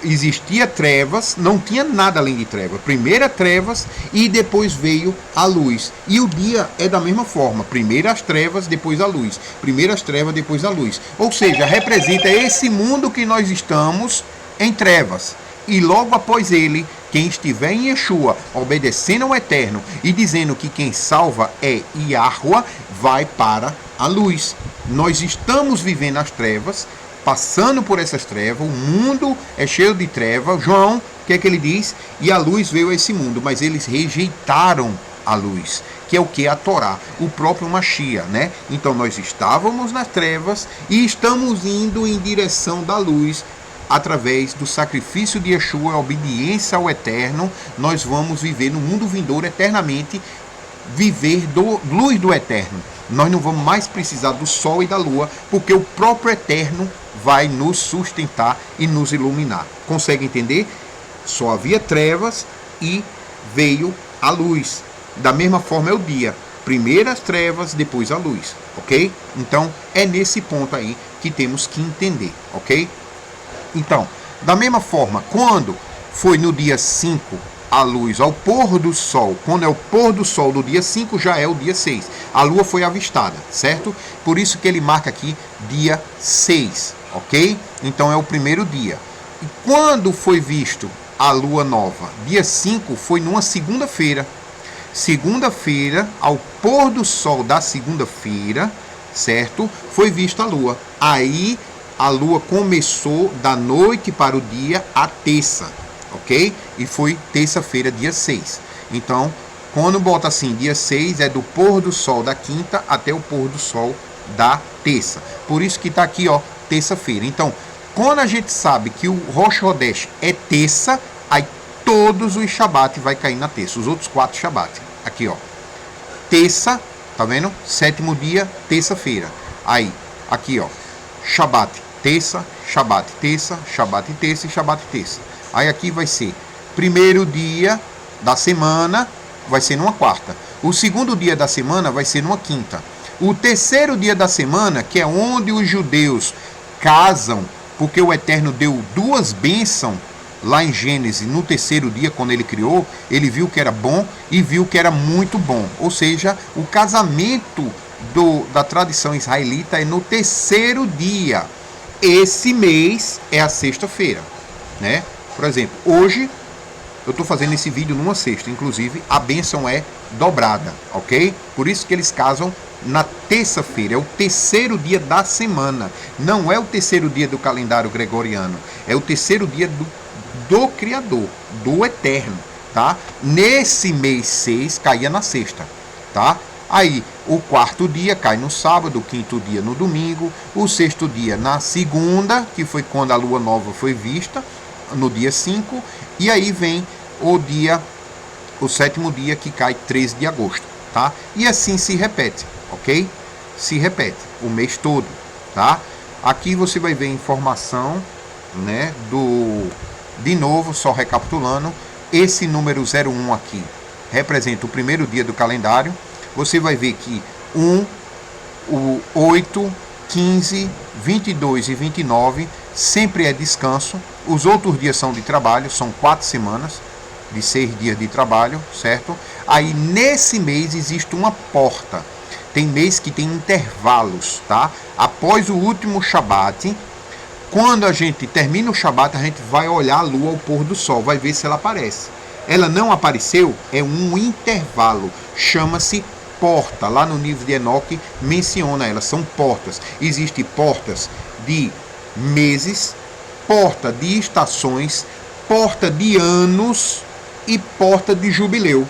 Existia trevas, não tinha nada além de trevas. Primeiro trevas e depois veio a luz. E o dia é da mesma forma. Primeiro as trevas, depois a luz. Primeiro as trevas, depois a luz. Ou seja, representa esse mundo que nós estamos em trevas. E logo após ele, quem estiver em Yeshua, obedecendo ao Eterno e dizendo que quem salva é Yahuwah, vai para a luz. Nós estamos vivendo as trevas, passando por essas trevas, o mundo é cheio de trevas. João, o que é que ele diz? E a luz veio a esse mundo, mas eles rejeitaram a luz, que é o que? A Torá, o próprio Mashiach, né? Então nós estávamos nas trevas e estamos indo em direção da luz. Através do sacrifício de Yeshua, a obediência ao Eterno, nós vamos viver no mundo vindouro eternamente, viver luz do Eterno. Nós não vamos mais precisar do sol e da lua, porque o próprio Eterno vai nos sustentar e nos iluminar. Consegue entender? Só havia trevas e veio a luz. Da mesma forma é o dia. Primeiro as trevas, depois a luz. Ok? Então é nesse ponto aí que temos que entender. Ok? Então, da mesma forma, quando foi no dia 5 a luz ao pôr do sol, quando é o pôr do sol do dia 5, já é o dia 6. A lua foi avistada, certo? Por isso que ele marca aqui dia 6, ok? Então é o primeiro dia. E quando foi visto a lua nova? Dia 5 foi numa segunda-feira. Segunda-feira, ao pôr do sol da segunda-feira, certo? Foi vista a lua. Aí a lua começou da noite para o dia a terça, ok? E foi terça-feira, dia 6. Então, quando bota assim, dia 6 é do pôr do sol da quinta até o pôr do sol da terça. Por isso que está aqui, ó, terça-feira. Então, quando a gente sabe que o Rosh Hodesh é terça, aí todos os Shabbat vai cair na terça. Os outros 4 Shabbat. Aqui, ó. Terça, tá vendo? Sétimo dia, terça-feira. Aí, aqui, ó. Shabbat, terça, Shabbat, terça, Shabbat, terça e Shabbat, terça. Aí aqui vai ser primeiro dia da semana, vai ser numa quarta. O segundo dia da semana vai ser numa quinta. O terceiro dia da semana, que é onde os judeus casam, porque o Eterno deu 2 bênçãos lá em Gênesis, no terceiro dia, quando ele criou, ele viu que era bom e viu que era muito bom. Ou seja, o casamento da tradição israelita é no terceiro dia. Esse mês é a sexta-feira, né? Por exemplo, hoje eu estou fazendo esse vídeo numa sexta, inclusive a bênção é dobrada, ok? Por isso que eles casam na terça-feira, é o terceiro dia da semana, não é o terceiro dia do calendário gregoriano, é o terceiro dia do Criador, do Eterno, tá? Nesse mês 6 caía na sexta, tá? Aí o quarto dia cai no sábado, o quinto dia no domingo, o sexto dia na segunda, que foi quando a lua nova foi vista, no dia 5, e aí vem o sétimo dia, que cai 13 de agosto, tá? E assim se repete, ok? Se repete o mês todo, tá? Aqui você vai ver informação, né, de novo, só recapitulando, esse número 01 aqui representa o primeiro dia do calendário. Você vai ver que o 8, 15, 22 e 29 sempre é descanso. Os outros dias são de trabalho, são 4 semanas de 6 dias de trabalho, certo? Aí nesse mês existe uma porta. Tem mês que tem intervalos, tá? Após o último Shabat, quando a gente termina o Shabat, a gente vai olhar a lua ao pôr do sol, vai ver se ela aparece. Ela não apareceu, é um intervalo, chama-se porta, lá no livro de Enoque menciona elas, são portas. Existem portas de meses, porta de estações, porta de anos e porta de jubileu.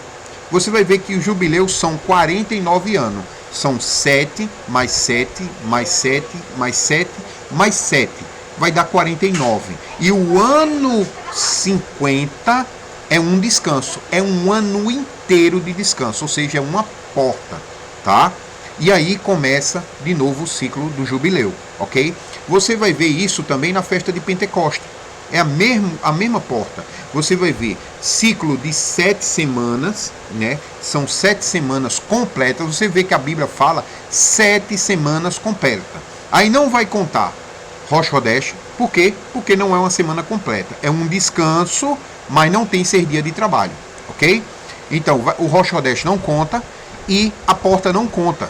Você vai ver que os jubileus são 49 anos. São 7, mais 7, mais 7, mais 7, mais 7. Vai dar 49. E o ano 50 é um descanso. É um ano inteiro de descanso. Ou seja, é uma porta. Tá? E aí começa de novo o ciclo do jubileu. Ok? Você vai ver isso também na festa de Pentecostes. É a mesma porta. Você vai ver ciclo de 7 semanas, né? São 7 semanas completas. Você vê que a Bíblia fala 7 semanas completas. Aí não vai contar Rosh Chodesh. Por quê? Porque não é uma semana completa. É um descanso, mas não tem 6 dias de trabalho. Ok? Então, o Rosh Chodesh não conta e a porta não conta.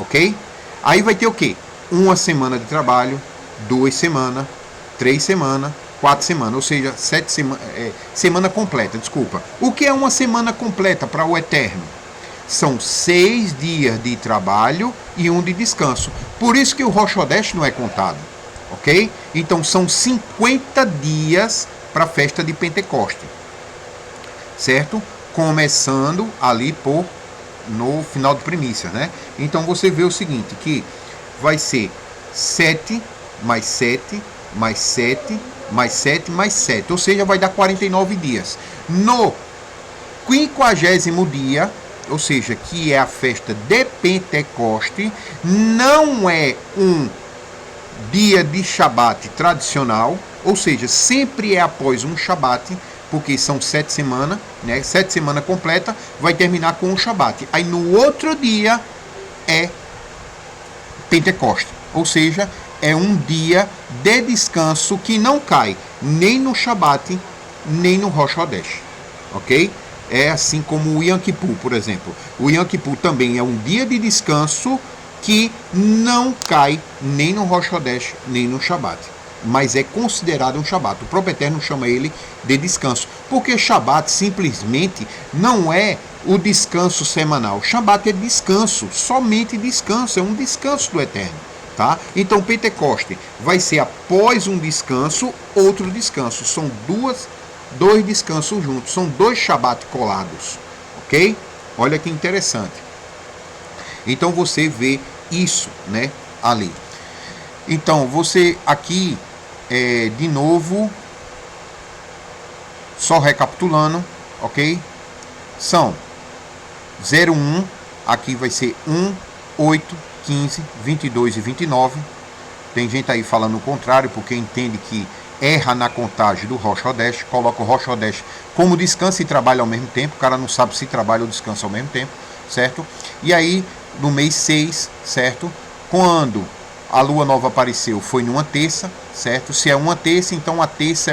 Ok? Aí vai ter o quê? 1 semana de trabalho, 2 semanas, 3 semanas, 4 semanas, ou seja, 7 semanas, semana completa, desculpa. O que é uma semana completa para o Eterno? São 6 dias de trabalho e 1 de descanso. Por isso que o Rosh Chodesh não é contado, ok? Então são 50 dias para a festa de Pentecostes, certo? Começando ali no final de primícias, né? Então você vê o seguinte, que vai ser 7 mais 7 mais 7 mais 7 mais 7, ou seja, vai dar 49 dias. No 50º dia, ou seja, que é a festa de Pentecoste, não é um dia de Shabat tradicional, ou seja, sempre é após um Shabat, porque são 7 semanas, né? 7 semanas completa, vai terminar com um Shabat. Aí no outro dia é Pentecoste, ou seja, é um dia de descanso que não cai nem no Shabat, nem no Rosh Chodesh, ok? É assim como o Yom Kippur, por exemplo. O Yom Kippur também é um dia de descanso que não cai nem no Rosh Chodesh, nem no Shabat, mas é considerado um Shabat. O próprio Eterno chama ele de descanso, porque Shabat simplesmente não é o descanso semanal. Shabat é descanso, somente descanso, é um descanso do Eterno. Tá? Então Pentecoste vai ser após um descanso, outro descanso. São dois descansos juntos, são 2 Shabat colados, ok? Olha que interessante. Então você vê isso, né, ali. Então você aqui, de novo, só recapitulando, ok? São 01, aqui vai ser 1, 8, 15, 22 e 29. Tem gente aí falando o contrário, porque entende que erra na contagem do Rosh Chodesh, coloca o Rosh Chodesh como descanso e trabalha ao mesmo tempo. O cara não sabe se trabalha ou descansa ao mesmo tempo, certo? E aí, no mês 6, certo? Quando a lua nova apareceu, foi numa terça, certo? Se é uma terça, então a terça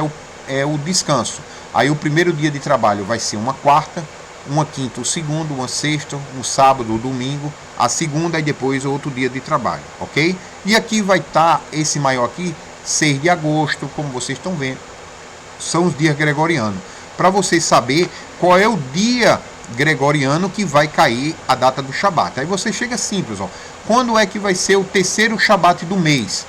é o descanso. Aí o primeiro dia de trabalho vai ser uma quarta, uma quinta, o segundo, uma sexta, um sábado, um domingo, a segunda e depois outro dia de trabalho, ok? E aqui vai estar esse maior aqui, 6 de agosto, como vocês estão vendo, são os dias gregorianos. Para você saber qual é o dia gregoriano que vai cair a data do Shabat. Aí você chega simples, ó. Quando é que vai ser o terceiro Shabat do mês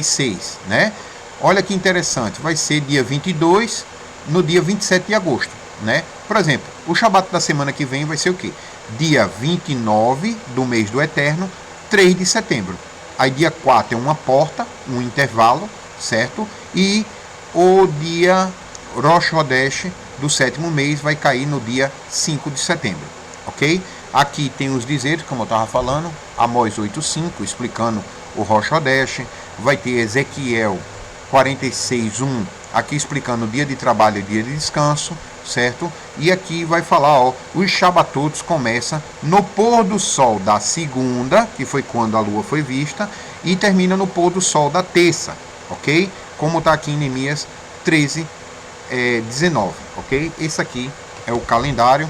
6, né? Olha que interessante, vai ser dia 22, no dia 27 de agosto, né? Por exemplo, o Shabat da semana que vem vai ser o quê? Dia 29 do mês do Eterno, 3 de setembro. Aí dia 4 é uma porta, um intervalo, certo? E o dia Rosh Chodesh do 7º mês vai cair no dia 5 de setembro, ok? Aqui tem os dizeres, como eu estava falando, Amós 8.5, explicando o Rosh Chodesh. Vai ter Ezequiel 46.1, aqui explicando o dia de trabalho e dia de descanso, certo? E aqui vai falar, ó, os Shabatotos começam no pôr do sol da segunda, que foi quando a lua foi vista, e termina no pôr do sol da terça, ok? Como está aqui em Neemias 13:19, ok? Esse aqui é o calendário.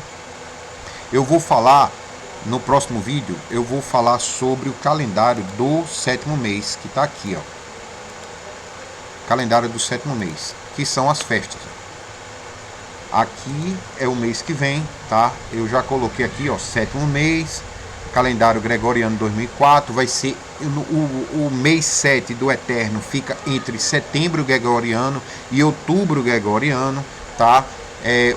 Eu vou falar, no próximo vídeo, eu vou falar sobre o calendário do 7º mês, que está aqui, ó. Calendário do 7º mês, que são as festas. Aqui é o mês que vem, tá? Eu já coloquei aqui, ó, 7º mês, calendário gregoriano 2004, vai ser o mês 7 do Eterno, fica entre setembro gregoriano e outubro gregoriano, tá?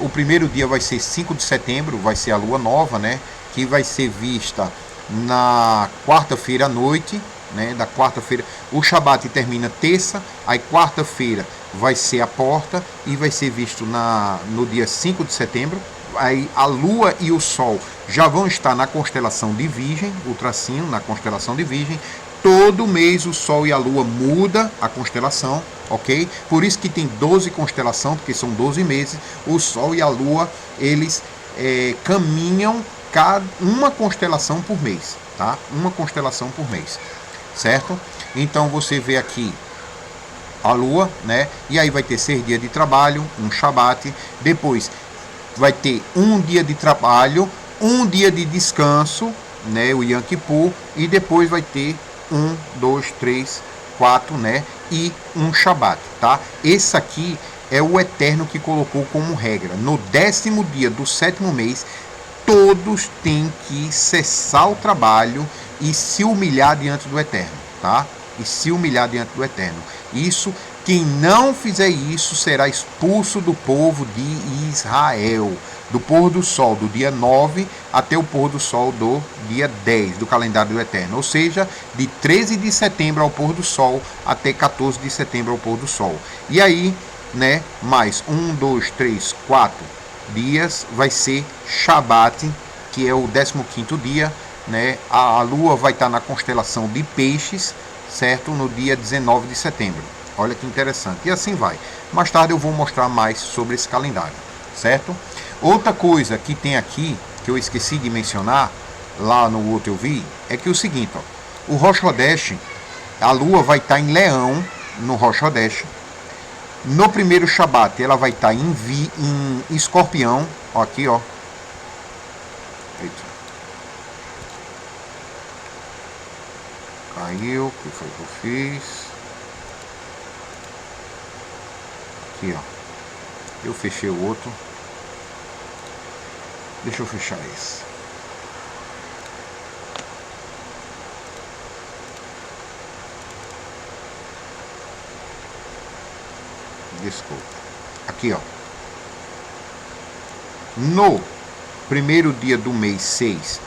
O primeiro dia vai ser 5 de setembro, vai ser a lua nova, né? Que vai ser vista na quarta-feira à noite, né? Da quarta-feira, o Shabat termina terça, aí quarta-feira vai ser a porta e vai ser visto no dia 5 de setembro. Aí a lua e o sol já vão estar na constelação de Virgem, o tracinho na constelação de Virgem. Todo mês o sol e a lua muda a constelação, ok? Por isso que tem 12 constelações, porque são 12 meses. O sol e a lua, eles caminham uma constelação por mês, tá? Uma constelação por mês, certo? Então você vê aqui a lua, né? E aí vai ter 6 dias de trabalho, um Shabat, depois vai ter um dia de trabalho, um dia de descanso, né? O Yom Kippur, e depois vai ter 1, 2, 3, 4, né? E um Shabat, tá? Esse aqui é o Eterno que colocou como regra. No 10º dia do 7º mês, todos têm que cessar o trabalho e se humilhar diante do Eterno, tá? E se humilhar diante do Eterno. Isso, quem não fizer isso será expulso do povo de Israel, do pôr do sol do dia 9 até o pôr do sol do dia 10 do calendário do Eterno, ou seja, de 13 de setembro ao pôr do sol até 14 de setembro ao pôr do sol. E aí, né, mais 1, 2, 3, 4 dias vai ser Shabat, que é o 15º dia, né? A lua vai estar na constelação de Peixes, certo? No dia 19 de setembro. Olha que interessante. E assim vai. Mais tarde eu vou mostrar mais sobre esse calendário, certo? Outra coisa que tem aqui, que eu esqueci de mencionar, lá no outro eu vi, é que é o seguinte, ó, o Rosh Hodesh, a lua vai estar em Leão, no Rosh Hodesh. No primeiro Shabat, ela vai estar em Escorpião, ó, aqui, ó. Eita. Caiu, o que foi que eu fiz? Aqui, ó. Eu fechei o outro. Deixa eu fechar esse. Desculpa. Aqui, ó. No primeiro dia do mês 6,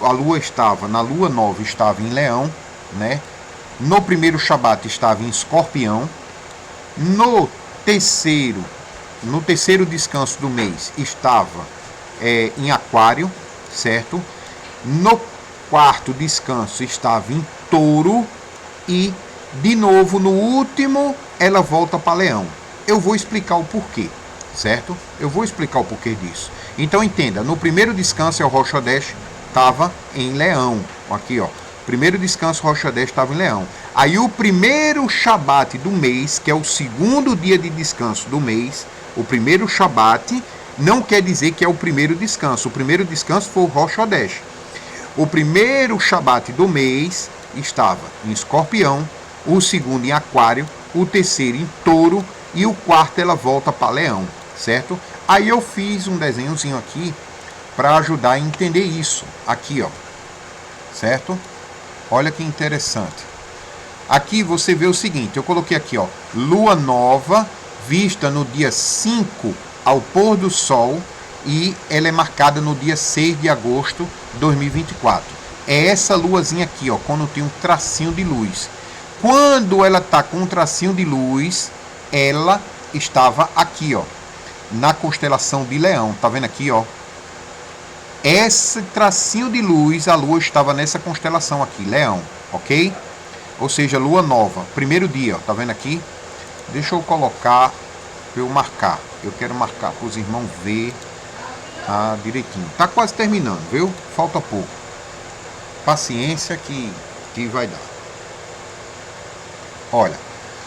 a lua estava, na lua nova estava em Leão, né? No primeiro Shabat estava em Escorpião. No terceiro descanso do mês estava em Aquário, certo? No quarto descanso estava em Touro e de novo no último ela volta para Leão. Eu vou explicar o porquê, certo? Eu vou explicar o porquê disso. Então entenda, no primeiro descanso o Rosh Hodesh estava em Leão, aqui, ó. Primeiro descanso Rosh Hodesh estava em Leão. Aí o primeiro Shabat do mês, que é o segundo dia de descanso do mês, o primeiro Shabat não quer dizer que é o primeiro descanso. O primeiro descanso foi o Rosh Hodesh. O primeiro Shabat do mês estava em Escorpião, o segundo em Aquário, o terceiro em Touro e o quarto ela volta para Leão, certo? Aí eu fiz um desenhozinho aqui para ajudar a entender isso. Aqui, ó, certo? Olha que interessante. Aqui você vê o seguinte, eu coloquei aqui, ó, lua nova vista no dia 5 ao pôr do sol e ela é marcada no dia 6 de agosto de 2024. É essa luazinha aqui, ó, quando tem um tracinho de luz. Quando ela tá com um tracinho de luz, ela estava aqui, ó, na constelação de Leão. Tá vendo aqui, ó? Esse tracinho de luz, a lua estava nessa constelação aqui, Leão, ok? Ou seja, lua nova, primeiro dia, ó, tá vendo aqui? Deixa eu colocar, para eu marcar. Eu quero marcar para os irmãos ver direitinho. Tá quase terminando, viu? Falta pouco. Paciência que vai dar.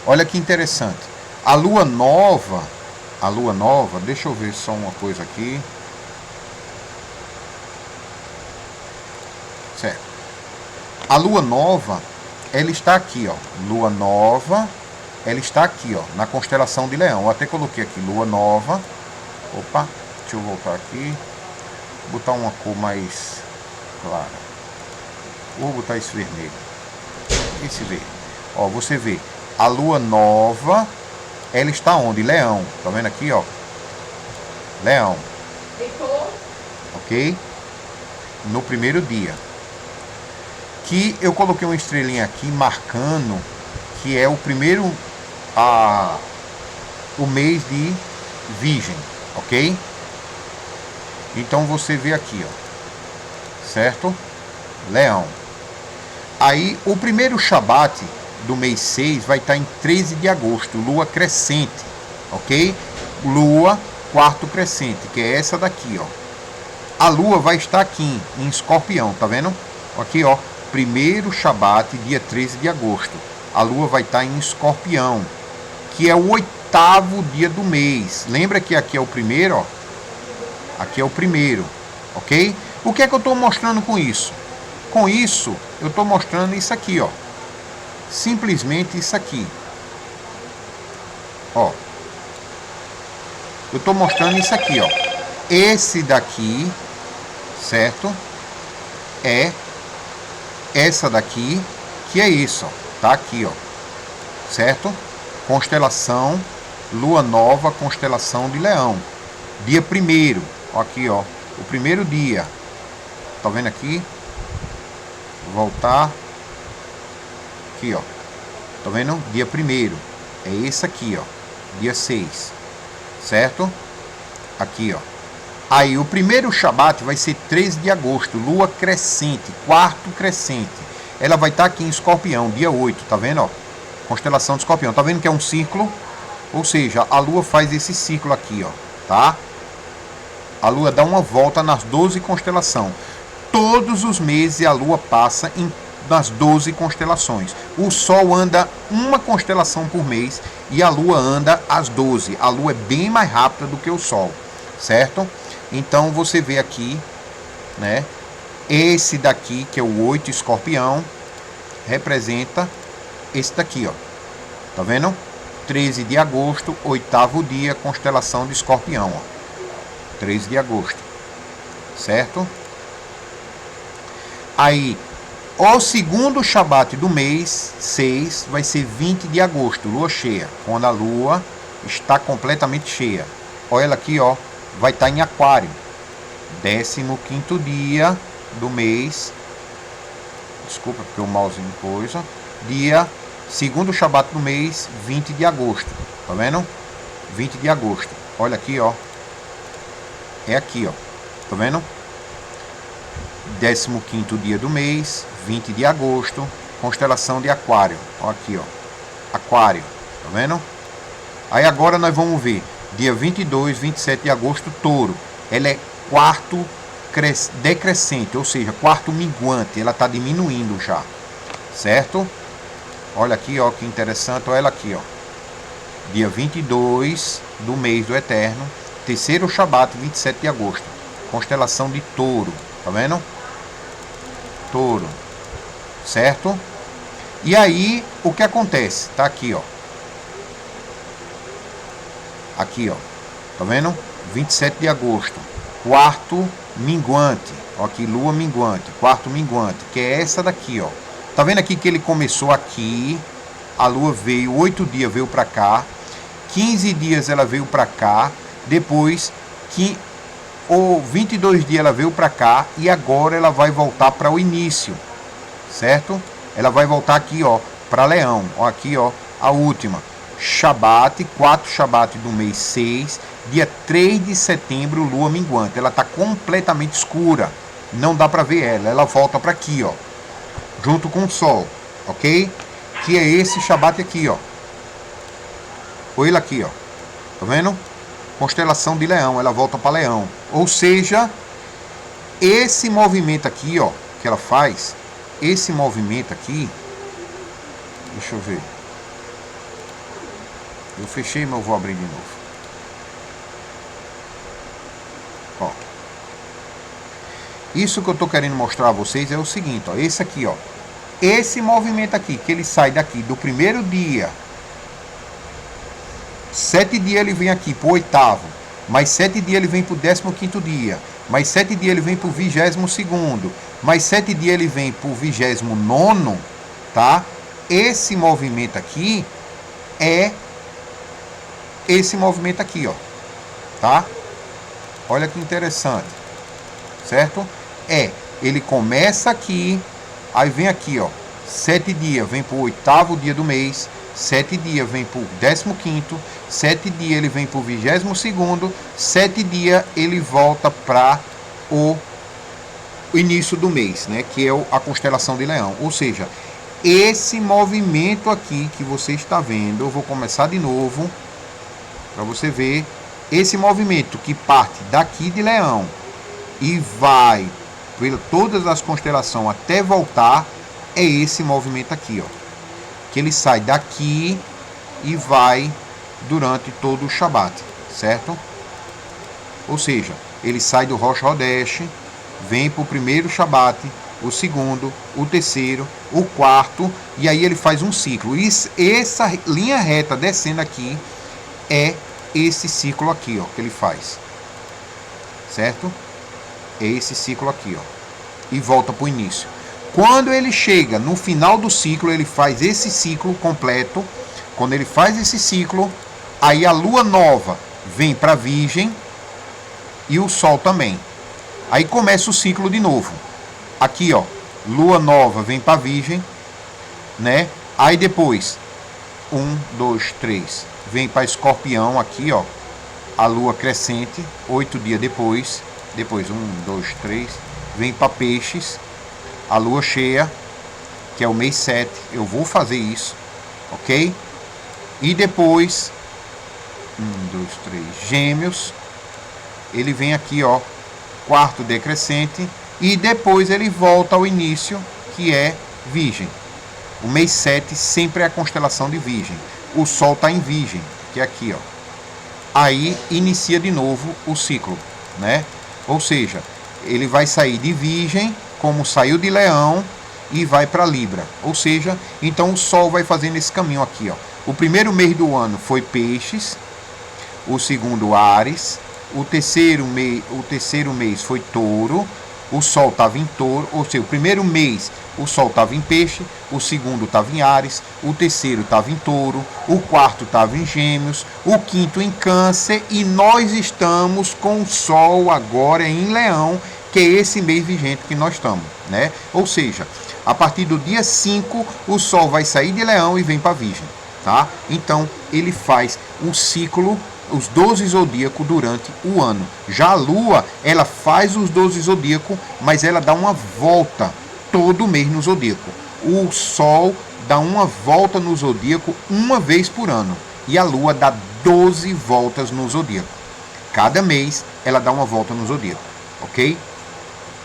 Olha que interessante. A lua nova, deixa eu ver só uma coisa aqui. Certo. A lua nova, ela está aqui, ó. Lua nova, ela está aqui, ó, na constelação de Leão. Eu até coloquei aqui lua nova, Opa, deixa eu voltar aqui. Botar uma cor mais clara. Vou botar esse vermelho. Esse verde. Ó, você vê. A lua nova, ela está onde? Leão. Tá vendo aqui, ó? Leão. Ok? No primeiro dia. Que eu coloquei uma estrelinha aqui marcando que é o primeiro o mês de Virgem, ok? Então você vê aqui, ó, certo? Leão. Aí o primeiro Shabat do mês 6 vai estar em 13 de agosto, lua crescente, ok? Lua quarto crescente, que é essa daqui, ó. A lua vai estar aqui em Escorpião, tá vendo? Aqui, ó, primeiro Shabat, dia 13 de agosto. A lua vai estar em Escorpião, que é o 8º dia do mês. Lembra que aqui é o primeiro, ó? Aqui é o primeiro, ok? O que é que eu estou mostrando com isso? Com isso, eu estou mostrando isso aqui, ó. Simplesmente isso aqui. Ó. Eu estou mostrando isso aqui, ó. Esse daqui, certo? É essa daqui, que é isso, ó. Tá aqui, ó. Certo? Constelação, lua nova, constelação de Leão. Dia 1º, aqui, ó. O primeiro dia. Tá vendo aqui? Vou voltar. Aqui, ó. Tá vendo? Dia 1º. É esse aqui, ó. Dia 6. Certo? Aqui, ó. Aí o primeiro Shabat vai ser 13 de agosto. Lua crescente. Quarto crescente. Ela vai estar aqui em Escorpião. Dia 8. Tá vendo, ó? Constelação de Escorpião. Tá vendo que é um círculo? Ou seja, a lua faz esse círculo aqui, ó. Tá? A lua dá uma volta nas 12 constelações. Todos os meses a lua passa nas 12 constelações. O sol anda uma constelação por mês e a lua anda as 12. A lua é bem mais rápida do que o sol, certo? Então você vê aqui, né? Esse daqui, que é o 8 Escorpião, representa esse daqui, ó. Tá vendo? 13 de agosto, 8º dia, constelação de Escorpião, ó. 13 de agosto, certo? Aí, o segundo Shabat do mês 6 vai ser 20 de agosto, lua cheia, quando a lua está completamente cheia. Olha ela aqui, ó, vai estar em Aquário, 15º dia do mês, desculpa porque o mouse em coisa, segundo Shabat do mês, 20 de agosto, tá vendo? 20 de agosto, olha aqui, ó. É aqui, ó. Tá vendo? 15º dia do mês, 20 de agosto, constelação de Aquário. Ó aqui, ó. Aquário. Tá vendo? Aí agora nós vamos ver. Dia 22, 27 de agosto, Touro. Ela é quarto decrescente, ou seja, quarto minguante. Ela tá diminuindo já. Certo? Olha aqui, ó, que interessante. Olha ela aqui, ó. Dia 22 do mês do Eterno. Terceiro Shabat, 27 de agosto. Constelação de Touro. Tá vendo? Touro. Certo? E aí, o que acontece? Tá aqui, ó. Aqui, ó. Tá vendo? 27 de agosto. Quarto minguante. Ó, aqui, lua minguante. Quarto minguante. Que é essa daqui, ó. Tá vendo aqui que ele começou aqui. A lua veio, 8 dias veio pra cá. 15 dias ela veio pra cá. Depois, 22 dias ela veio para cá e agora ela vai voltar para o início, certo? Ela vai voltar aqui, ó, para Leão, ó, aqui, ó, a última. Shabat, 4 Shabat do mês 6, dia 3 de setembro, lua minguante. Ela tá completamente escura, não dá para ver ela. Ela volta para aqui, ó, junto com o sol, ok? Que é esse Shabat aqui, ó. Olha ele aqui, ó. Tá vendo? Constelação de Leão, ela volta para Leão. Ou seja, esse movimento aqui, ó, que ela faz, esse movimento aqui, deixa eu ver. Eu fechei, mas eu vou abrir de novo. Ó. Isso que eu tô querendo mostrar a vocês é o seguinte, ó, esse aqui, ó. Esse movimento aqui, que ele sai daqui do primeiro dia, 7 dias ele vem aqui pro 8º. mais 7 dias ele vem para o 15º dia, mais 7 dias ele vem para o 22º, mais 7 dias ele vem para o 29º, tá? Esse movimento aqui é esse movimento aqui, ó, tá? Olha que interessante, certo? Ele começa aqui, aí vem aqui, ó, 7 dias vem para o 8º dia do mês, 7 dias vem para o 15º, 7 dias ele vem para o 22º, 7 dias ele volta para o início do mês, né? Que é a constelação de Leão. Ou seja, esse movimento aqui que você está vendo, eu vou começar de novo para você ver. Esse movimento que parte daqui de Leão e vai por todas as constelações até voltar, é esse movimento aqui, ó, que ele sai daqui e vai durante todo o Shabat, certo? Ou seja, ele sai do Rosh Hodesh, vem para o primeiro Shabat, o segundo, o terceiro, o quarto, e aí ele faz um ciclo. Essa linha reta descendo aqui é esse ciclo aqui, ó, que ele faz, certo? É esse ciclo aqui, ó, e volta para o início. Quando ele chega no final do ciclo, ele faz esse ciclo completo. Quando ele faz esse ciclo, aí a lua nova vem para a Virgem e o Sol também. Aí começa o ciclo de novo. Aqui, ó, lua nova vem para a Virgem, né? Aí depois, 1, 2, 3, vem para Escorpião aqui, ó, a lua crescente, 8 dias depois. Depois, 1, 2, 3, vem para Peixes, a lua cheia, que é o mês 7, eu vou fazer isso, ok? E depois, 1, 2, 3, Gêmeos, ele vem aqui, ó, quarto decrescente, e depois ele volta ao início, que é Virgem. O mês 7 sempre é a constelação de Virgem. O Sol está em Virgem, que é aqui, ó. Aí inicia de novo o ciclo, né? Ou seja, ele vai sair de Virgem, como saiu de Leão, e vai para Libra. Ou seja, então o Sol vai fazendo esse caminho aqui, ó. O primeiro mês do ano foi Peixes, o segundo Áries, o terceiro mês foi Touro, o Sol estava em Touro, ou seja, o primeiro mês o Sol estava em Peixe, o segundo estava em Áries, o terceiro estava em Touro, o quarto estava em Gêmeos, o quinto em Câncer, e nós estamos com o Sol agora em Leão, que é esse mês vigente que nós estamos, né? Ou seja, a partir do dia 5, o Sol vai sair de Leão e vem para Virgem, tá? Então, ele faz um ciclo, os 12 zodíacos durante o ano. Já a Lua, ela faz os 12 zodíacos, mas ela dá uma volta todo mês no zodíaco. O Sol dá uma volta no zodíaco uma vez por ano. E a Lua dá 12 voltas no zodíaco. Cada mês ela dá uma volta no zodíaco, ok?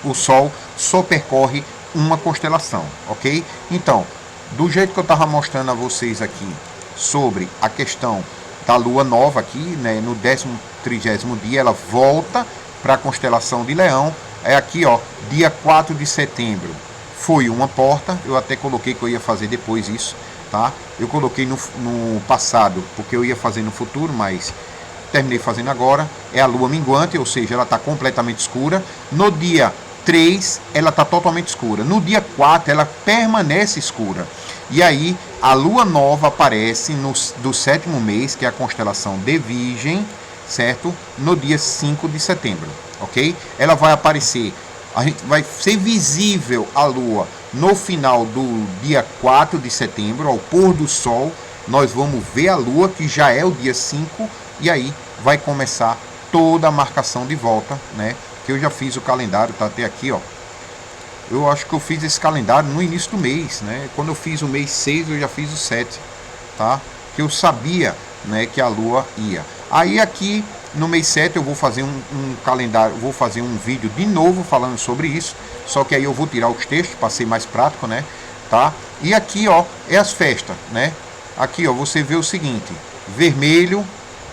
O Sol só percorre uma constelação, ok? Então, do jeito que eu estava mostrando a vocês aqui sobre a questão da lua nova aqui, né, no 30º dia, ela volta para a constelação de Leão. É aqui, ó, dia 4 de setembro foi uma porta, eu até coloquei que eu ia fazer depois isso, tá? Eu coloquei no passado, porque eu ia fazer no futuro, mas terminei fazendo agora. É a lua minguante, ou seja, ela está completamente escura. No dia 3, ela está totalmente escura. No dia 4, ela permanece escura. E aí, a lua nova aparece do 7º mês, que é a constelação de Virgem, certo? No dia 5 de setembro, ok? Ela vai aparecer, a gente vai ser visível a lua no final do dia 4 de setembro, ao pôr do sol. Nós vamos ver a lua, que já é o dia 5, e aí vai começar toda a marcação de volta, né? Que eu já fiz o calendário, tá até aqui, ó. Eu acho que eu fiz esse calendário no início do mês, né? Quando eu fiz o mês 6, eu já fiz o 7, tá? Que eu sabia, né, que a lua ia. Aí aqui no mês 7 eu vou fazer um calendário, vou fazer um vídeo de novo falando sobre isso, só que aí eu vou tirar os textos para ser mais prático, né? Tá? E aqui, ó, é as festas, né? Aqui, ó, você vê o seguinte, vermelho,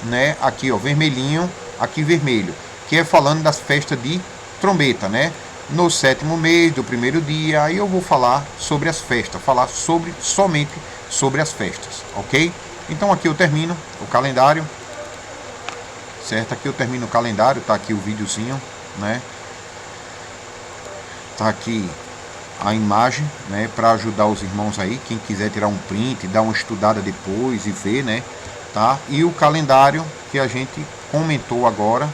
né? Aqui, ó, vermelhinho, aqui vermelho, que é falando das festas de trombeta, né? No 7º mês do primeiro dia, aí eu vou falar sobre as festas, falar somente sobre as festas, ok? Então aqui eu termino o calendário, certo? Aqui eu termino o calendário, tá aqui o videozinho, né? Tá aqui a imagem, né, para ajudar os irmãos aí, quem quiser tirar um print, dar uma estudada depois e ver, né, tá? E o calendário que a gente comentou agora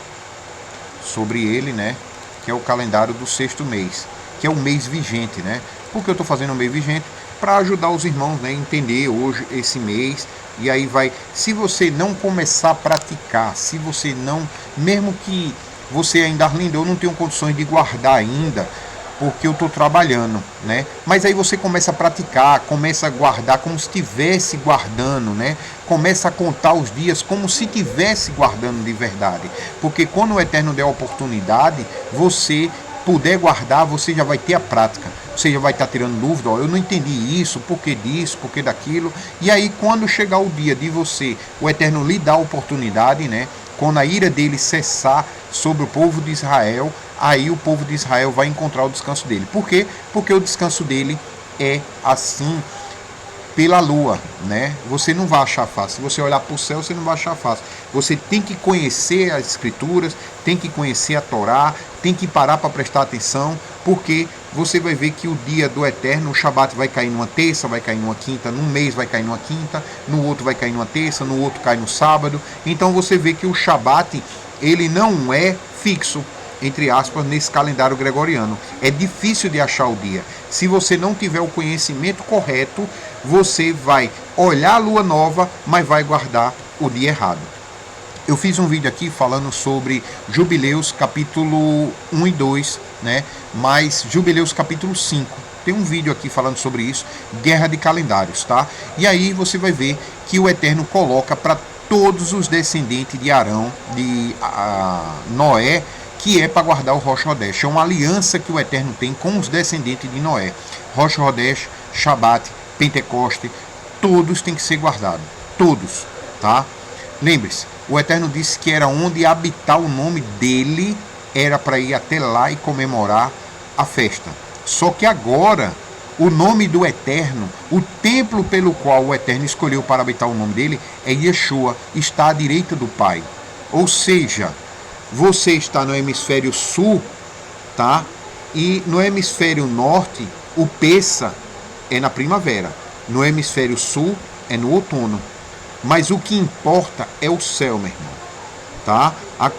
sobre ele, né, que é o calendário do 6º mês, que é o mês vigente, né? Porque eu tô fazendo o mês vigente para ajudar os irmãos, né, a entender hoje esse mês. E aí vai, se você não começar a praticar, se você não, mesmo que você ainda, Arlindo, eu não tenho condições de guardar ainda, porque eu estou trabalhando, né? Mas aí você começa a praticar, começa a guardar como se estivesse guardando, né? Começa a contar os dias como se estivesse guardando de verdade. Porque quando o Eterno der a oportunidade, você puder guardar, você já vai ter a prática. Você já vai estar tirando dúvida, ó, eu não entendi isso, por que disso, por que daquilo. E aí quando chegar o dia de você, o Eterno lhe dá a oportunidade, né? Quando a ira dele cessar sobre o povo de Israel, aí o povo de Israel vai encontrar o descanso dele. Por quê? Porque o descanso dele é assim, pela lua, né? Você não vai achar fácil. Se você olhar para o céu, você não vai achar fácil. Você tem que conhecer as escrituras, tem que conhecer a Torá, tem que parar para prestar atenção, porque você vai ver que o dia do Eterno, o Shabat vai cair numa terça, vai cair numa quinta, num mês vai cair numa quinta, no outro vai cair numa terça, no outro cai no sábado. Então você vê que o Shabat, ele não é fixo, entre aspas, nesse calendário gregoriano. É difícil de achar o dia. Se você não tiver o conhecimento correto, você vai olhar a lua nova, mas vai guardar o dia errado. Eu fiz um vídeo aqui falando sobre Jubileus capítulo 1 e 2, né? Mas Jubileus capítulo 5. Tem um vídeo aqui falando sobre isso, guerra de calendários, tá? E aí você vai ver que o Eterno coloca para todos os descendentes de Arão, de Noé, que é para guardar o Rosh Hodesh. É uma aliança que o Eterno tem com os descendentes de Noé. Rosh Hodesh, Shabat, Pentecoste, todos têm que ser guardados. Todos, tá? Lembre-se, o Eterno disse que era onde habitar o nome dele, era para ir até lá e comemorar a festa. Só que agora, o nome do Eterno, o templo pelo qual o Eterno escolheu para habitar o nome dele, é Yeshua, está à direita do Pai. Ou seja, você está no hemisfério sul, tá? E no hemisfério norte, o Pessa é na primavera. No hemisfério sul, é no outono. Mas o que importa é o céu, meu irmão. Tá?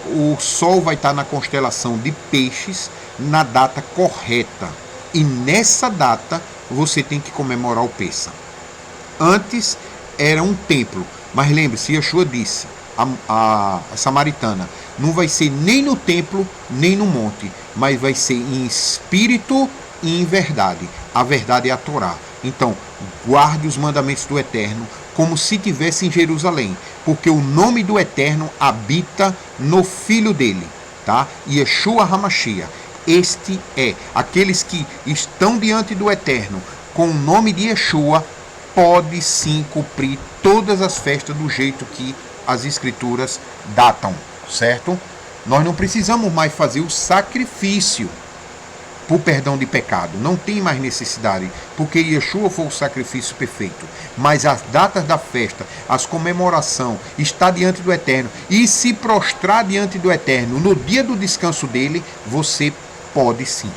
O sol vai estar na constelação de Peixes na data correta. E nessa data, você tem que comemorar o Pessa. Antes era um templo. Mas lembre-se, Yeshua disse, a samaritana, não vai ser nem no templo, nem no monte, mas vai ser em espírito e em verdade. A verdade é a Torá. Então, guarde os mandamentos do Eterno como se estivesse em Jerusalém, porque o nome do Eterno habita no Filho dele, tá? Yeshua HaMashiach. Este é, aqueles que estão diante do Eterno com o nome de Yeshua, pode sim cumprir todas as festas do jeito que as escrituras datam, certo? Nós não precisamos mais fazer o sacrifício por perdão de pecado, não tem mais necessidade, porque Yeshua foi o sacrifício perfeito. Mas as datas da festa, as comemoração, está diante do Eterno e se prostrar diante do Eterno no dia do descanso dele, você pode sim,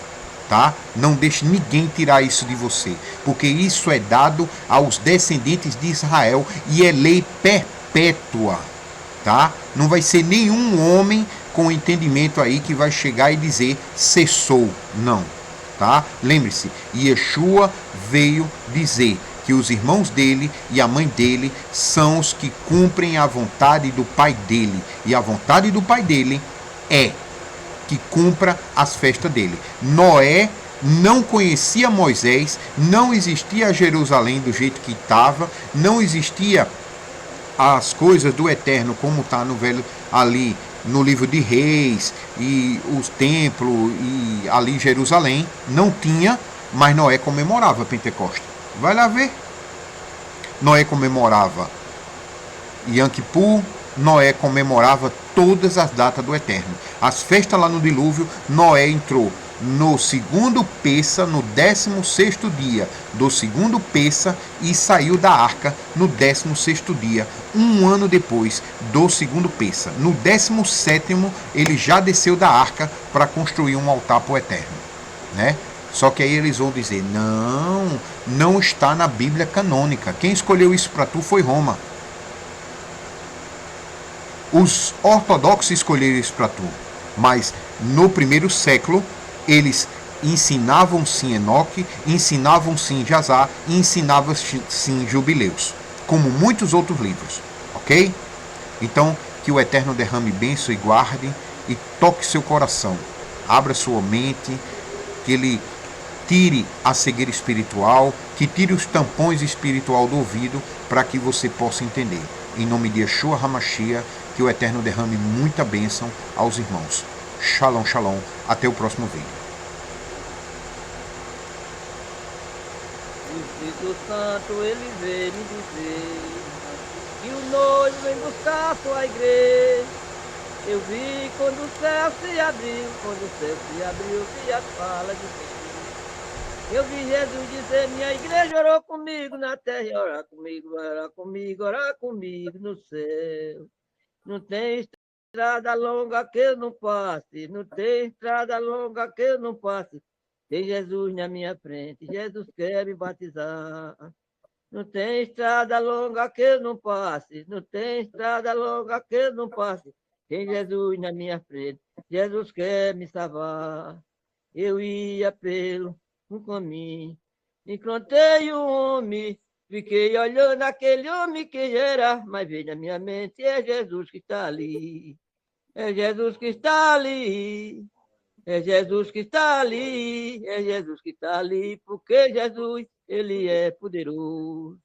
tá? Não deixe ninguém tirar isso de você, porque isso é dado aos descendentes de Israel e é lei perpétua, tá? Não vai ser nenhum homem com entendimento aí que vai chegar e dizer cessou, não, tá? Lembre-se, Yeshua veio dizer que os irmãos dele e a mãe dele são os que cumprem a vontade do pai dele, e a vontade do pai dele é que cumpra as festas dele. Noé não conhecia Moisés, não existia Jerusalém do jeito que estava, não existia as coisas do Eterno como está no velho ali no livro de Reis e os templos e ali Jerusalém, não tinha, mas Noé comemorava Pentecostes. Vai lá ver. Noé comemorava Yom Kippur, Noé comemorava todas as datas do Eterno. As festas lá no dilúvio, Noé entrou no segundo Pessa, no 16º dia do segundo Pessa, e saiu da arca no 16º dia, um ano depois do segundo Pessa. No 17º, ele já desceu da arca para construir um altar para o Eterno, né? Só que aí eles vão dizer, não está na Bíblia canônica. Quem escolheu isso para tu foi Roma. Os ortodoxos escolheram isso para tu. Mas no primeiro século, eles ensinavam sim Enoque, ensinavam sim Jazá, e ensinavam sim Jubileus. Como muitos outros livros. Ok? Então, que o Eterno derrame bênção e guarde e toque seu coração. Abra sua mente, que ele tire a cegueira espiritual, que tire os tampões espiritual do ouvido, para que você possa entender. Em nome de Yeshua HaMashiach, que o Eterno derrame muita bênção aos irmãos. Shalom, shalom. Até o próximo vídeo. O Espírito Santo, ele veio me dizer que o noivo vem buscar sua igreja. Eu vi quando o céu se abriu, vi as falas de Deus. Eu vi Jesus dizer, minha igreja orou comigo na terra, e orar comigo no céu. Não tem estrada longa que eu não passe, não tem estrada longa que eu não passe. Tem Jesus na minha frente, Jesus quer me batizar. Não tem estrada longa que eu não passe, não tem estrada longa que eu não passe. Tem Jesus na minha frente, Jesus quer me salvar. Eu ia pelo um caminho, encontrei um homem, fiquei olhando aquele homem que era, mas veio na minha mente, é Jesus que está ali, é Jesus que está ali, é Jesus que está ali, é Jesus que está ali, porque Jesus, ele é poderoso.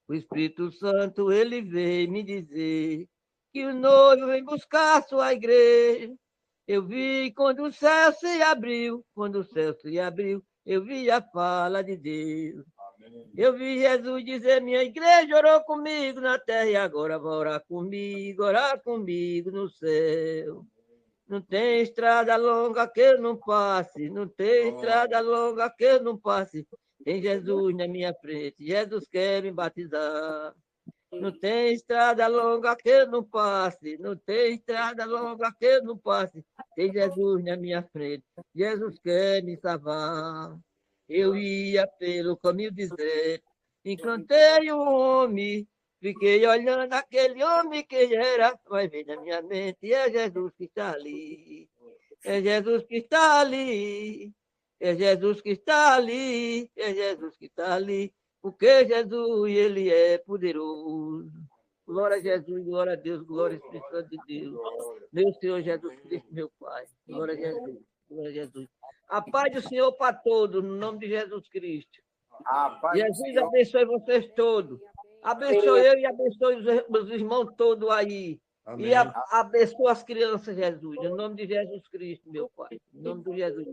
O Espírito Santo, ele veio me dizer que o noivo vem buscar sua igreja. Eu vi quando o céu se abriu, eu vi a fala de Deus. Eu vi Jesus dizer, minha igreja orou comigo na terra e agora vai orar comigo no céu. Não tem estrada longa que eu não passe, não tem estrada longa que eu não passe. Tem Jesus na minha frente, Jesus quer me batizar. Não tem estrada longa que eu não passe, não tem estrada longa que eu não passe. Tem Jesus na minha frente, Jesus quer me salvar. Eu ia pelo caminho deserto, encontrei um homem, fiquei olhando aquele homem que era, mas veio na minha mente, é Jesus que está ali, é Jesus que está ali, é Jesus que está ali, é Jesus que está ali, porque Jesus, ele é poderoso. Glória a Jesus, glória a Deus, glória ao Espírito Santo de Deus. Meu Senhor Jesus Cristo, meu Pai. Glória a Jesus, glória a Jesus. A paz do Senhor para todos, no nome de Jesus Cristo. Jesus abençoe vocês todos. Abençoe eu e abençoe os irmãos todos aí. Amém. E abençoe as crianças, Jesus. Em nome de Jesus Cristo, meu Pai. Em nome de Jesus.